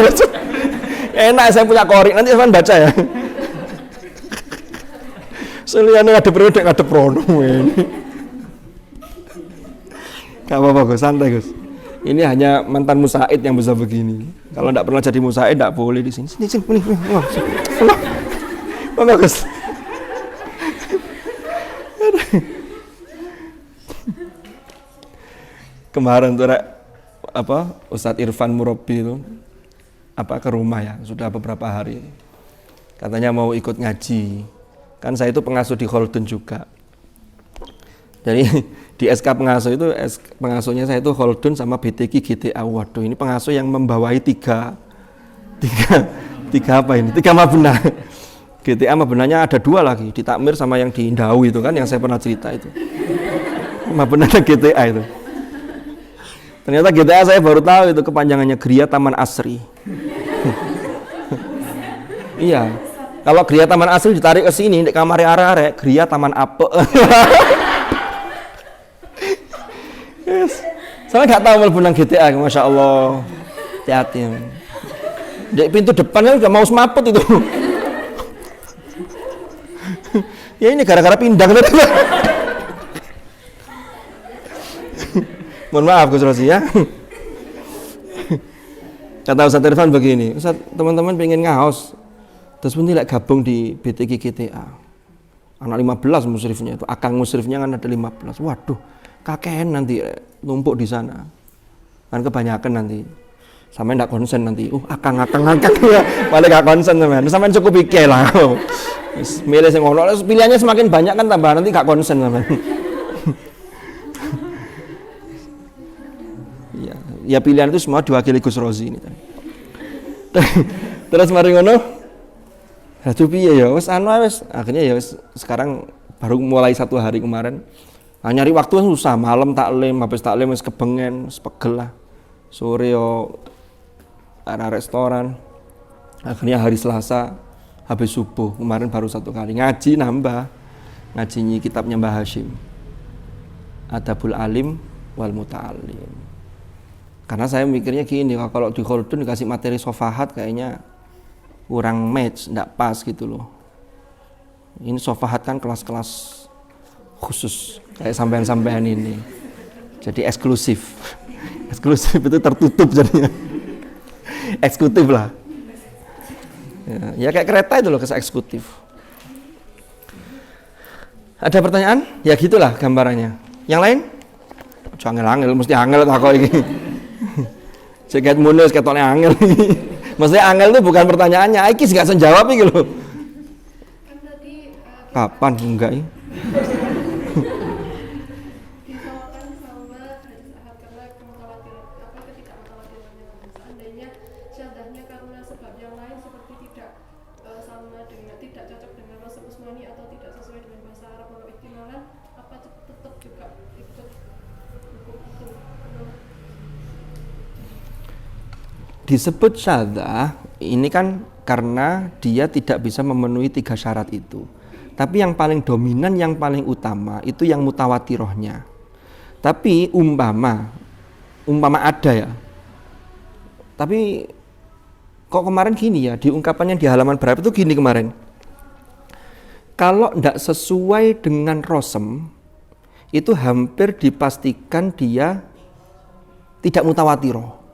Enak saya punya korik, nanti saya baca ya. Seliane ngadep rono ini. Gak apa-apa Gus, santai Gus. Ini hanya mantan musaid yang bisa begini. Kalau tidak pernah jadi musaid tidak boleh di sini. Sini. Bagus. Kemarin tuh Ustadz Irfan Murabi itu ke rumah ya, sudah beberapa hari. Katanya mau ikut ngaji. Kan saya itu pengasuh di Holden juga. Jadi di SK pengasuh itu pengasuhnya saya itu Holden sama BTQ GTA. Waduh, ini pengasuh yang membawahi tiga Mabena. GTA Mabenanya ada 2 lagi, di Takmir sama yang di Indawi itu kan yang saya pernah cerita itu. Mabena ada GTA itu. Ternyata GTA saya baru tahu itu kepanjangannya Gria Taman Asri. Iya. Kalau Gria Taman Asri ditarik ke sini di kamar arek-arek, Gria Taman Ape. Yes. Saya nggak tahu mlebu nang GTA, Masya Allah. Hati-hati. Di pintu depannya udah mau semaput itu. Ya ini gara-gara pindang tadi. Mohon maaf Gus Rosi ya. Kata Ustadz Irfan begini, Ustadz teman-teman pengen ngaos, terus pun tidak gabung di BTG GTA. Anak 15 musyrifnya itu, akang musyrifnya kan ada 15. Waduh, kakean nanti numpuk di sana. Kan kebanyakan nanti. Sampai ndak konsen nanti. Akang ya. Paling gak konsen sampean. Sampean cukup iki lah. Wis milih sing ngono. Pilihannya semakin banyak kan tambah nanti gak konsen sampean. Ya pilihan itu semua diwakili Gus Rozi ini tadi. Terus mari ngono. Aduh piye ya wis akhirnya ya wis sekarang baru mulai 1 hari kemarin. Nyari waktu susah, malam taklim, habis taklim wis kebengen, wis pegel lah. Sore yo ada restoran. Akhirnya hari Selasa habis subuh kemarin baru 1 kali ngaji nambah. Ngaji kitabnya Mbah Hashim. Adabul Alim wal Muta'allim. Karena saya mikirnya gini, kalau di Khaldun dikasih materi sofahat kayaknya kurang match, enggak pas gitu loh. Ini sofahat kan kelas-kelas khusus kayak sampean-sampean ini. Jadi eksklusif. Eksklusif itu tertutup jadinya. Eksekutif lah. Ya kayak kereta itu loh, kesan eksekutif. Ada pertanyaan? Ya gitulah gambarannya. Yang lain? Jangan angel, mesti angel tak kok iki. Seket munus ketone angel. Maksudnya angel itu bukan pertanyaannya, iki gak bisa jawab iki lho. Kan tadi Kapan enggak ya? disawakan sama hadis ahad karena kemutawatiran ketidakmutawatirannya. Seandainya syadahnya karena sebab yang lain seperti tidak sama dengan tidak cocok dengan Rasul Usmani atau tidak sesuai dengan bahasa Arab atau ihtimalan, apa tetap juga ikut hukum itu? Disebut syadzah ini kan karena dia tidak bisa memenuhi 3 syarat itu. Tapi yang paling dominan, yang paling utama itu yang mutawatirohnya. Tapi umpama ada ya. Tapi kok kemarin gini ya, diungkapannya di halaman berapa itu gini kemarin. Kalau tidak sesuai dengan rosem, itu hampir dipastikan dia tidak mutawatiroh.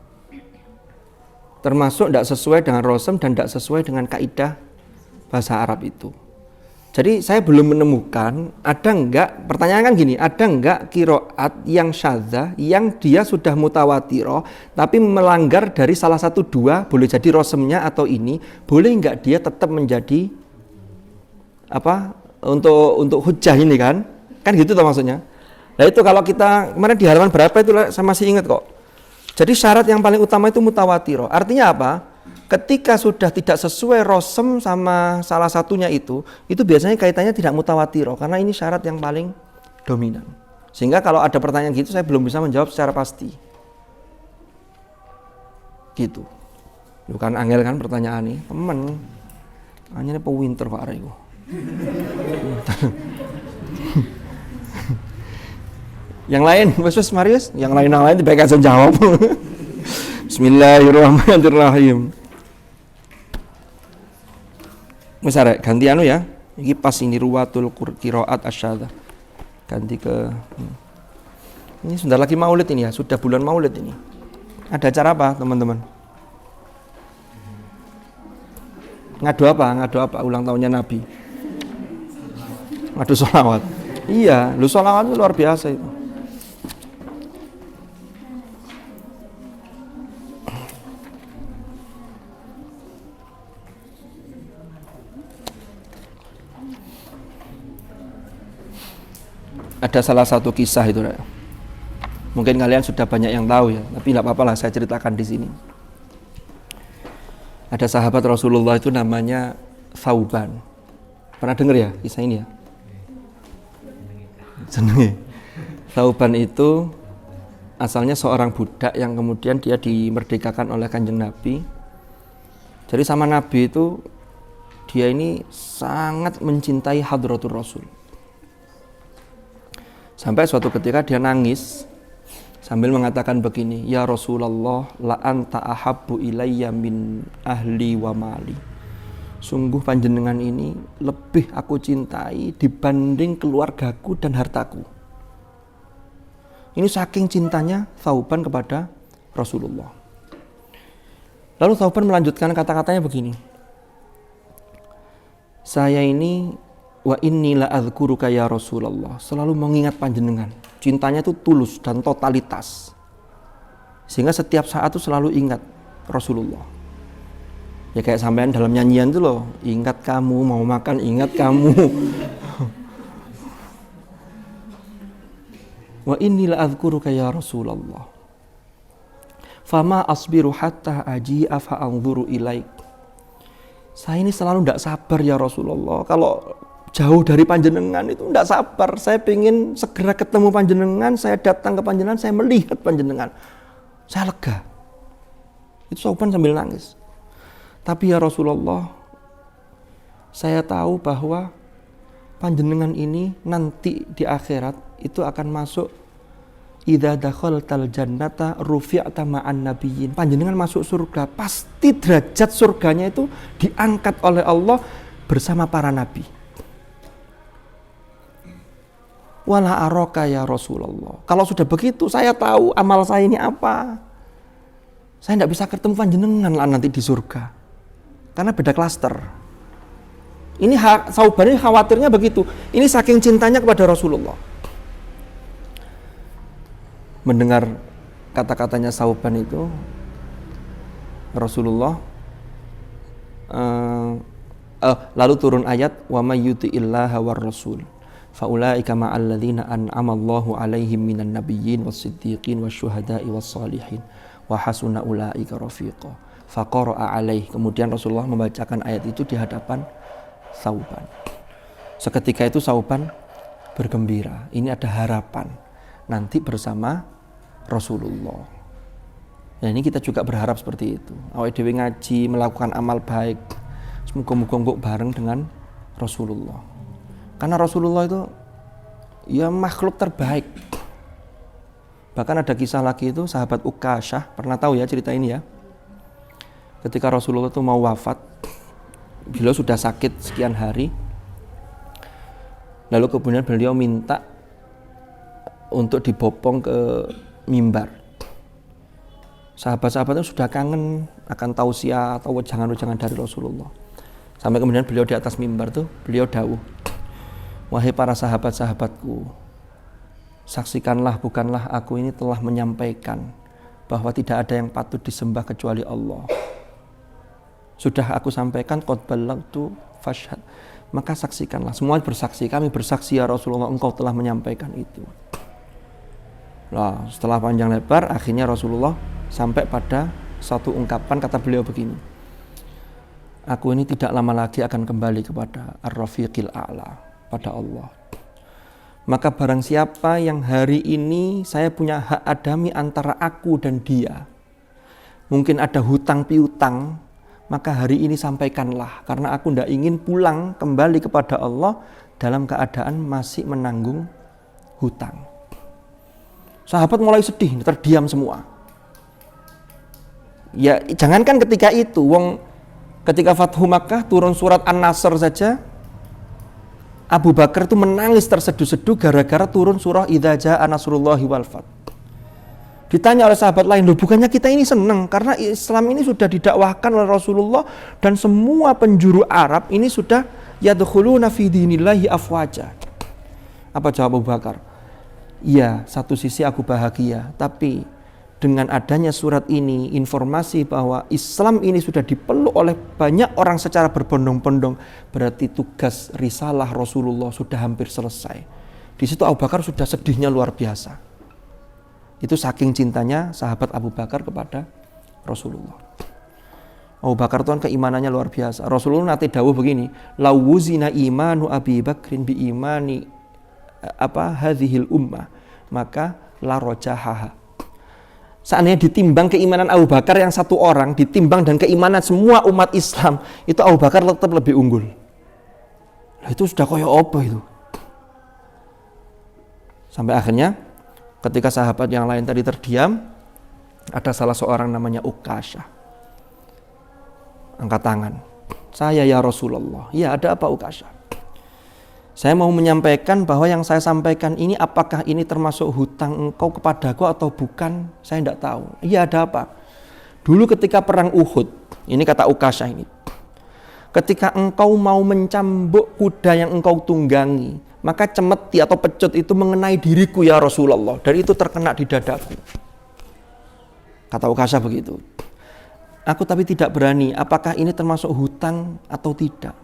Termasuk tidak sesuai dengan rosem dan tidak sesuai dengan kaidah bahasa Arab itu. Jadi saya belum menemukan, ada enggak, pertanyaan kan gini, ada enggak qiraat yang syadzah yang dia sudah mutawatiroh tapi melanggar dari salah satu 2, boleh jadi rosemnya atau ini, boleh enggak dia tetap menjadi apa untuk hujjah ini kan gitu toh maksudnya. Nah itu kalau kita kemarin di halaman berapa itu saya masih ingat kok. Jadi syarat yang paling utama itu mutawatiroh. Artinya apa? Ketika sudah tidak sesuai rosem sama salah satunya itu biasanya kaitannya tidak mutawatiroh karena ini syarat yang paling dominan. Sehingga kalau ada pertanyaan gitu saya belum bisa menjawab secara pasti. Gitu. Bukan angel kan pertanyaan ini, temen. Hanya ini pewinter Pak Arego. Yang lain, Mas Marius, yang lain diberikan jawab. Bismillahirrahmanirrahim. Wis arek ganti anu ya. Iki pas ini ruwatul qiraat asyadzah. Ganti ke ini sebentar lagi Maulid ini ya, sudah bulan Maulid ini. Ada acara apa, teman-teman? Ngadu apa? Ulang tahunnya Nabi. Ngadu sholawat. Iya, lu sholawat itu luar biasa itu. Ada salah satu kisah itu, mungkin kalian sudah banyak yang tahu ya, tapi nggak apa-apa lah saya ceritakan di sini. Ada sahabat Rasulullah itu namanya Thauban. Pernah dengar ya kisah ini ya? Seneng. Thauban itu asalnya seorang budak yang kemudian dia dimerdekakan oleh Kanjeng Nabi. Jadi sama Nabi itu dia ini sangat mencintai Hadratul Rasul. Sampai suatu ketika dia nangis sambil mengatakan begini, ya Rasulullah, la anta ahabbu ilayya min ahli wa mali. Sungguh panjenengan ini lebih aku cintai dibanding keluargaku dan hartaku. Ini saking cintanya Thauban kepada Rasulullah. Lalu Thauban melanjutkan kata-katanya begini, saya ini wa inni la adzkuruka ya Rasulullah, selalu mengingat panjenengan. Cintanya itu tulus dan totalitas. Sehingga setiap saat tuh selalu ingat Rasulullah. Ya kayak sampean dalam nyanyian tuh loh, ingat kamu mau makan, ingat kamu. Wa inni la adzkuruka ya Rasulullah. Fama asbiru hatta aji'a fa anzuru ilaik. Saya ini selalu tidak sabar ya Rasulullah. Kalau jauh dari panjenengan itu tidak sabar. Saya ingin segera ketemu panjenengan, saya datang ke panjenengan, saya melihat panjenengan. Saya lega. Itu Sauban sambil nangis. Tapi ya Rasulullah, saya tahu bahwa panjenengan ini nanti di akhirat itu akan masuk idza dakhaltal jannata rufi'ta ma'an nabiyyin. Panjenengan masuk surga, pasti derajat surganya itu diangkat oleh Allah bersama para nabi. Wala araka ya Rasulullah. Kalau sudah begitu, saya tahu amal saya ini apa. Saya tidak bisa ketemu panjenengan lah nanti di surga. Karena beda klaster. Ini Sauban ini khawatirnya begitu. Ini saking cintanya kepada Rasulullah. Mendengar kata-katanya Sauban itu, Rasulullah lalu turun ayat wa may yuti'illaha war rasul faulaika ma'al ladzina an'ama Allahu 'alaihim minan nabiyyin was-siddiqin wasyuhada'i was-shalihin wa hasuna ulaika rafiqa. Faqara'a alaih. Kemudian Rasulullah membacakan ayat itu di hadapan Sauban. Seketika itu Sauban bergembira. Ini ada harapan nanti bersama Rasulullah. Dan ini kita juga berharap seperti itu. Awake dhewe ngaji, melakukan amal baik, semoga-moga bareng dengan Rasulullah. Karena Rasulullah itu ya makhluk terbaik. Bahkan ada kisah lagi itu sahabat Ukasyah, pernah tahu ya cerita ini ya. Ketika Rasulullah itu mau wafat, beliau sudah sakit sekian hari. Lalu kemudian beliau minta untuk dibopong ke mimbar. Sahabat-sahabat itu sudah kangen akan tausiah atau wejangan-wejangan dari Rasulullah. Sampai kemudian beliau di atas mimbar tuh, beliau dawuh, wahai para sahabat-sahabatku, saksikanlah bukanlah aku ini telah menyampaikan bahwa tidak ada yang patut disembah kecuali Allah. Sudah aku sampaikan qad ballagtu fashhad. Maka saksikanlah. Semua bersaksi. Kami bersaksi ya Rasulullah, engkau telah menyampaikan itu. Nah, setelah panjang lebar, akhirnya Rasulullah sampai pada satu ungkapan, kata beliau begini. Aku ini tidak lama lagi akan kembali kepada Ar-Rafiqil A'la, pada Allah. Maka barang siapa yang hari ini saya punya hak adami antara aku dan dia, mungkin ada hutang piutang, maka hari ini sampaikanlah, karena aku tidak ingin pulang kembali kepada Allah dalam keadaan masih menanggung hutang. Sahabat mulai sedih, terdiam semua. Ya jangankan ketika itu, ketika Fathu Makkah turun surat An-Nasr saja, Abu Bakar itu menangis terseduh-seduh gara-gara turun surah Idza Jaa Nasrullahi wal Fath. Ditanya oleh sahabat lain, loh bukannya kita ini senang karena Islam ini sudah didakwahkan oleh Rasulullah dan semua penjuru Arab ini sudah yadkhuluna fi dinillahi afwaja. Apa jawab Abu Bakar? Iya, satu sisi aku bahagia, tapi dengan adanya surat ini, informasi bahwa Islam ini sudah dipeluk oleh banyak orang secara berbondong-bondong, berarti tugas risalah Rasulullah sudah hampir selesai. Di situ Abu Bakar sudah sedihnya luar biasa. Itu saking cintanya sahabat Abu Bakar kepada Rasulullah. Abu Bakar itu kan keimanannya luar biasa. Rasulullah nanti dawuh begini, lawuzina imanu Abi Bakrin bi imani hadhil ummah, maka la rojahaha. Seandainya ditimbang keimanan Abu Bakar yang satu orang, ditimbang dan keimanan semua umat Islam, itu Abu Bakar tetap lebih unggul. Nah, itu sudah koyo apa itu? Sampai akhirnya ketika sahabat yang lain tadi terdiam, ada salah seorang namanya Ukasyah. Angkat tangan. Saya ya Rasulullah. Ya, ada apa Ukasyah? Saya mau menyampaikan bahwa yang saya sampaikan ini apakah ini termasuk hutang engkau kepadaku atau bukan? Saya tidak tahu. Iya, ada apa? Dulu ketika perang Uhud, ini kata Ukasyah ini. Ketika engkau mau mencambuk kuda yang engkau tunggangi, maka cemeti atau pecut itu mengenai diriku ya Rasulullah. Dan itu terkena di dadaku. Kata Ukasyah begitu. Aku tapi tidak berani, apakah ini termasuk hutang atau tidak?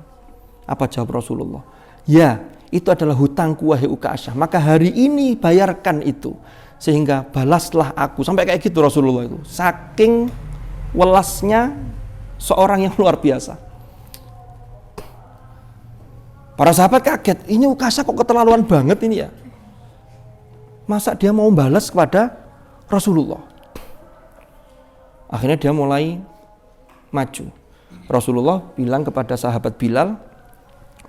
Apa jawab Rasulullah? Ya, itu adalah hutangku wahai Ukasyah. Maka hari ini bayarkan itu. Sehingga balaslah aku. Sampai kayak gitu Rasulullah itu. Saking welasnya seorang yang luar biasa. Para sahabat kaget. Ini Ukasyah kok keterlaluan banget ini ya. Masa dia mau balas kepada Rasulullah? Akhirnya dia mulai maju. Rasulullah bilang kepada sahabat Bilal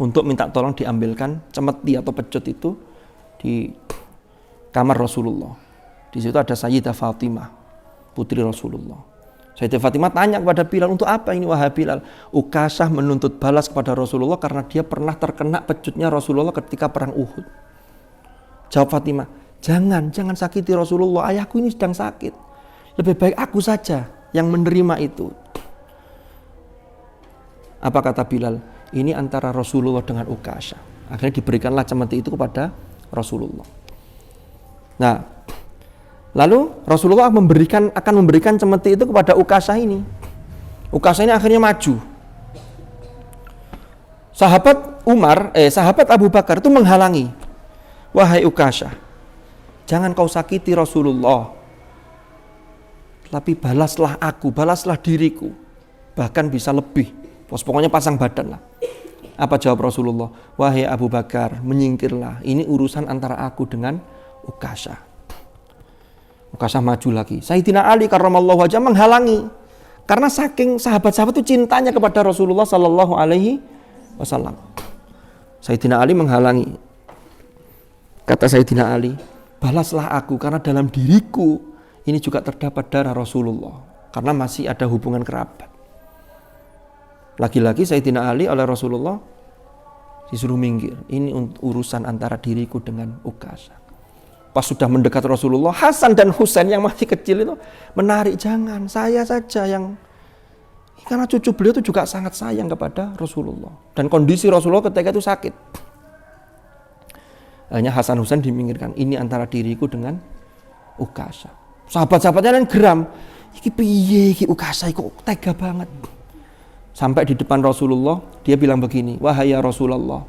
untuk minta tolong diambilkan cemeti atau pecut itu di kamar Rasulullah. Di situ ada Sayyidah Fatimah, putri Rasulullah. Sayyidah Fatimah tanya kepada Bilal, untuk apa ini wahai Bilal? Ukasyah menuntut balas kepada Rasulullah karena dia pernah terkena pecutnya Rasulullah ketika perang Uhud. Jawab Fatimah, jangan sakiti Rasulullah, ayahku ini sedang sakit. Lebih baik aku saja yang menerima itu. Apa kata Bilal? Ini antara Rasulullah dengan Ukasyah. Akhirnya diberikanlah cemeti itu kepada Rasulullah. Nah, lalu Rasulullah akan memberikan cemeti itu kepada Ukasyah ini. Ukasyah ini akhirnya maju. Sahabat Abu Bakar itu menghalangi. Wahai Ukasyah, jangan kau sakiti Rasulullah. Tapi balaslah aku, balaslah diriku. Bahkan bisa lebih. Pokoknya pasang badan lah. Apa jawab Rasulullah? Wahai Abu Bakar, menyingkirlah. Ini urusan antara aku dengan Ukasyah. Ukasyah maju lagi. Sayyidina Ali karramallahu wajhah menghalangi. Karena saking sahabat-sahabat itu cintanya kepada Rasulullah sallallahu alaihi wasallam. Sayyidina Ali menghalangi. Kata Sayyidina Ali, balaslah aku karena dalam diriku ini juga terdapat darah Rasulullah. Karena masih ada hubungan kerabat. Lagi-lagi Sayyidina Ali oleh Rasulullah disuruh minggir. Ini urusan antara diriku dengan Ukasyah. Pas sudah mendekat Rasulullah, Hasan dan Husain yang masih kecil itu menarik, jangan, saya saja yang, karena cucu beliau itu juga sangat sayang kepada Rasulullah. Dan kondisi Rasulullah ketika itu sakit. Hanya Hasan Husain diminggirkan. Ini antara diriku dengan Ukasyah. Sahabat-sahabatnya lain geram. Iki piye iki Ukasyah kok tega banget. Sampai di depan Rasulullah, dia bilang begini, wahai ya Rasulullah,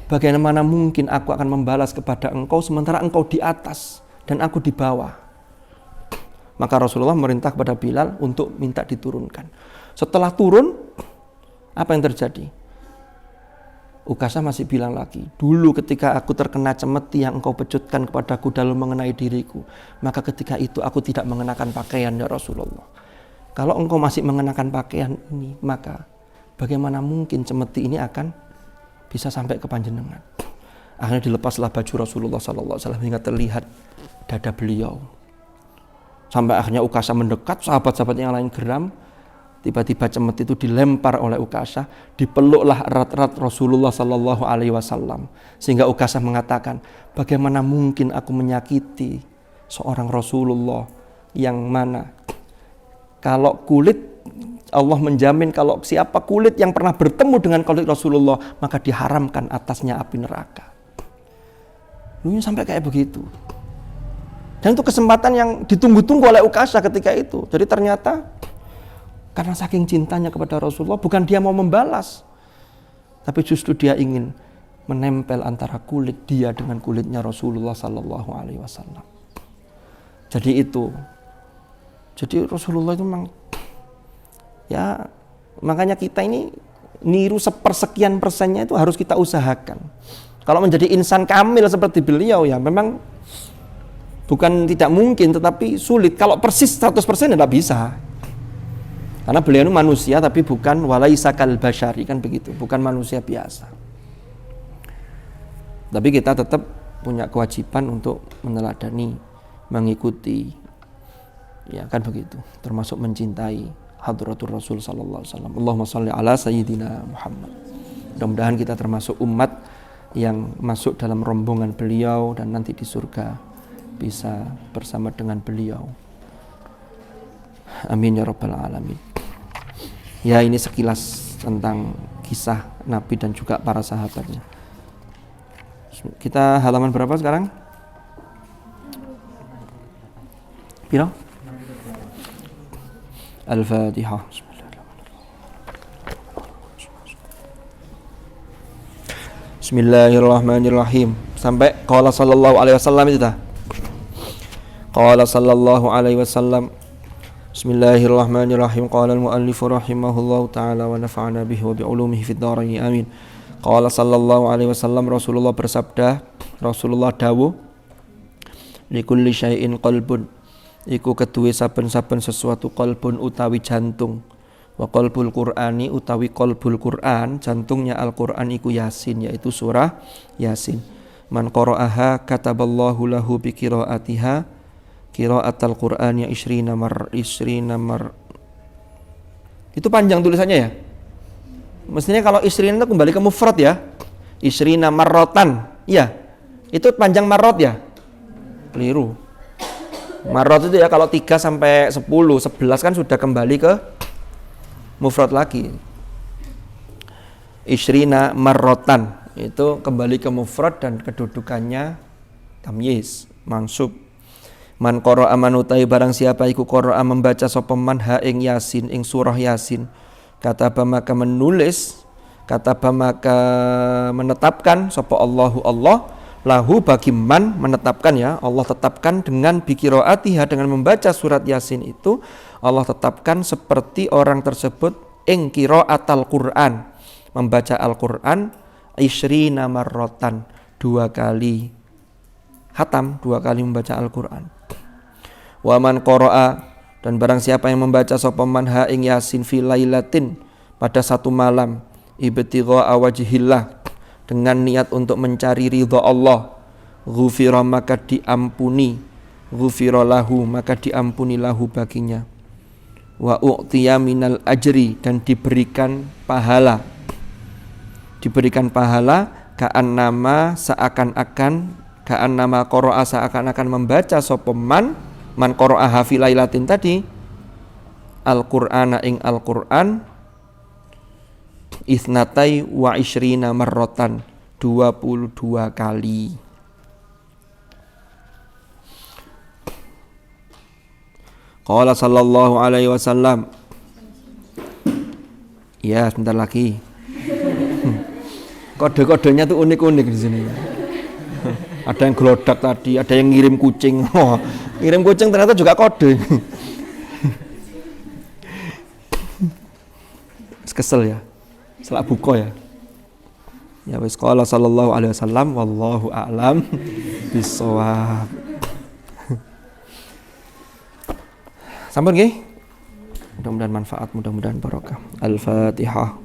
bagaimana mungkin aku akan membalas kepada engkau sementara engkau di atas dan aku di bawah. Maka Rasulullah merintah kepada Bilal untuk minta diturunkan. Setelah turun, apa yang terjadi? Ukasyah masih bilang lagi, dulu ketika aku terkena cemeti yang engkau pecutkan kepadaku dalam mengenai diriku, maka ketika itu aku tidak mengenakan pakaian ya Rasulullah. Kalau engkau masih mengenakan pakaian ini, maka bagaimana mungkin cemeti ini akan bisa sampai ke panjenengan? Akhirnya dilepaslah baju Rasulullah SAW hingga terlihat dada beliau. Sampai akhirnya Ukasyah mendekat, sahabat-sahabat yang lain geram. Tiba-tiba cemeti itu dilempar oleh Ukasyah, dipeluklah erat-erat Rasulullah Sallallahu Alaihi Wasallam, sehingga Ukasyah mengatakan, bagaimana mungkin aku menyakiti seorang Rasulullah yang mana kalau kulit Allah menjamin kalau siapa kulit yang pernah bertemu dengan kulit Rasulullah maka diharamkan atasnya api neraka. Lunya sampai kayak begitu. Dan itu kesempatan yang ditunggu-tunggu oleh Ukasyah ketika itu. Jadi ternyata karena saking cintanya kepada Rasulullah, bukan dia mau membalas, tapi justru dia ingin menempel antara kulit dia dengan kulitnya Rasulullah Sallallahu Alaihi Wasallam. Jadi Rasulullah itu memang, ya makanya kita ini niru sepersekian persennya itu harus kita usahakan. Kalau menjadi insan kamil seperti beliau ya memang bukan tidak mungkin, tetapi sulit. Kalau persis 100% tidak bisa. Karena beliau itu manusia tapi bukan walaisa kal basyari, kan begitu, bukan manusia biasa. Tapi kita tetap punya kewajiban untuk meneladani, mengikuti, ya kan begitu, termasuk mencintai hadratur Rasul sallallahu alaihi wasallam. Allahumma shalli ala sayyidina Muhammad. Mudah-mudahan kita termasuk umat yang masuk dalam rombongan beliau dan nanti di surga bisa bersama dengan beliau. Amin ya rabbal alamin. Ya, ini sekilas tentang kisah Nabi dan juga para sahabatnya. Kita halaman berapa sekarang? Piro? Al-Fatihah. Bismillahirrahmanirrahim. Sampai qala sallallahu alaihi wasallam itu dah. Qala sallallahu alaihi wasallam. Bismillahirrahmanirrahim. Qala al-muallif rahimahullahu taala wa nafa'ana bihi wa bi ulumihi fid dharain amin. Qala sallallahu alaihi wasallam, Rasulullah bersabda, Rasulullah dawuh, likulli syai'in qalbun, iku keduwe saben-saben sesuatu qalbun utawi jantung. Wa qalbul Qur'ani utawi qalbul Qur'an, jantungnya Al-Qur'an iku Yasin, yaitu surah Yasin. Man qara'aha kataballahu lahu bi qiraatiha qiraatal Qur'an ya isrina mar. Itu panjang tulisannya ya. Mestinya kalau isrina itu kembali ke mufrad ya. Isrina marrotan. Iya. Itu panjang marrot ya. Keliru. Marrot itu ya kalau 3 sampai 10, 11 kan sudah kembali ke mufrad lagi. Isrina marrotan itu kembali ke mufrad dan kedudukannya tamyiz, mansub. Man qara'a manutai barang siapa iku qara'a membaca sapa man ha ing Yasin, ing surah Yasin. Kataba maka menulis, kataba maka menetapkan sapa Allahu Allah lahu bagi man, menetapkan ya, Allah tetapkan dengan biqiraatiha, dengan membaca surat Yasin itu Allah tetapkan seperti orang tersebut ing qiraatal Qur'an, membaca Al-Qur'an isrina marrotan, 2 kali khatam, 2 kali membaca Al-Qur'an. Wa man qara'a, dan barang siapa yang membaca sapa man ha ing Yasin fi lailatin, pada satu malam, ibtigha wajhillah, dengan niat untuk mencari ridha Allah, ghufira maka diampuni, ghufira lahu maka diampuni lahu baginya, wa u'tiya minal ajri, dan diberikan pahala, ka'an nama seakan-akan, ka'an nama qara'a seakan-akan membaca sapa man qara'a fi lailatin tadi Al-Qur'ana ing Al-Qur'an isnatai wa isrina marrotan, 22 kali. Qala sallallahu alaihi wasallam. Ya, sebentar lagi. Kode-kodenya tuh unik-unik di sini. Ada yang gelodak tadi, ada yang ngirim kucing. Oh, ngirim kucing ternyata juga kode. Kesel ya. Selak buko ya. Ya wis qala sallallahu alaihi wasallam wallahu a'lam bissawab. Sampun nggih? Mudah-mudahan manfaat, mudah-mudahan barokah. Al-Fatihah.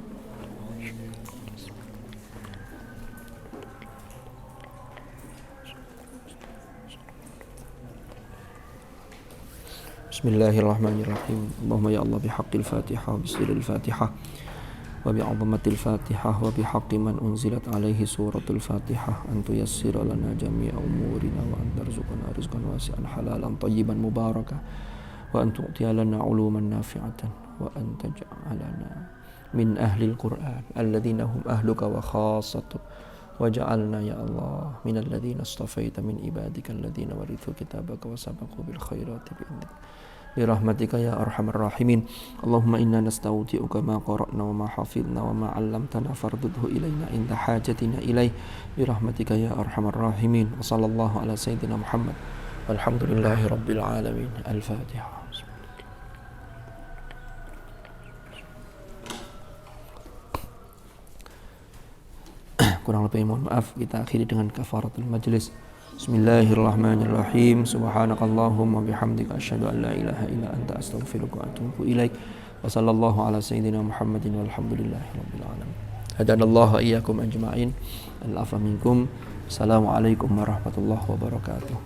Bismillahirrahmanirrahim. Allahumma ya Allah bihaqqil Fatihah, bismillahil Fatihah. Wa bi'azamatil Fatihah wa bihaqqi man unzilat alaihi suratul Fatihah an tuyassira lana jami'a umurina wa an tarzuqana rizqan wasi'an halalan tayyiban mubarakah wa an tu'tiya lana uluman nafi'atan wa an taj'alana min ahlil Qur'an alladhina hum ahluka wa khassatuka waj'alna ya Allah minal ladzina istafaita min ibadika alladhina warithu kitabaka wa sabaqu bil khairati bi'idnik birahmatika ya arhamar rahimin. Allahumma inna nasta'udi'uka ma qara'na wa ma hafidna wa ma 'allamtana fardudhu ilayna inda hajatina ilaih birahmatika ya arhamar rahimin. Wa sallallahu ala sayyidina Muhammad walhamdulillahi rabbil alamin. Al-Fatihah. Kurang lebih mohon maaf, kita akhiri dengan kafaratul majlis. Bismillahirrahmanirrahim. Subhanakallahumma bihamdika asyhadu an la ilaha illa anta astaghfiruka wa atubu ilaik. Wa sallallahu ala sayyidina Muhammadin walhamdulillahi rabbil alamin. Hadanallahu iyyakum ajma'in. Al-afwa minkum. Assalamualaikum warahmatullahi wabarakatuh.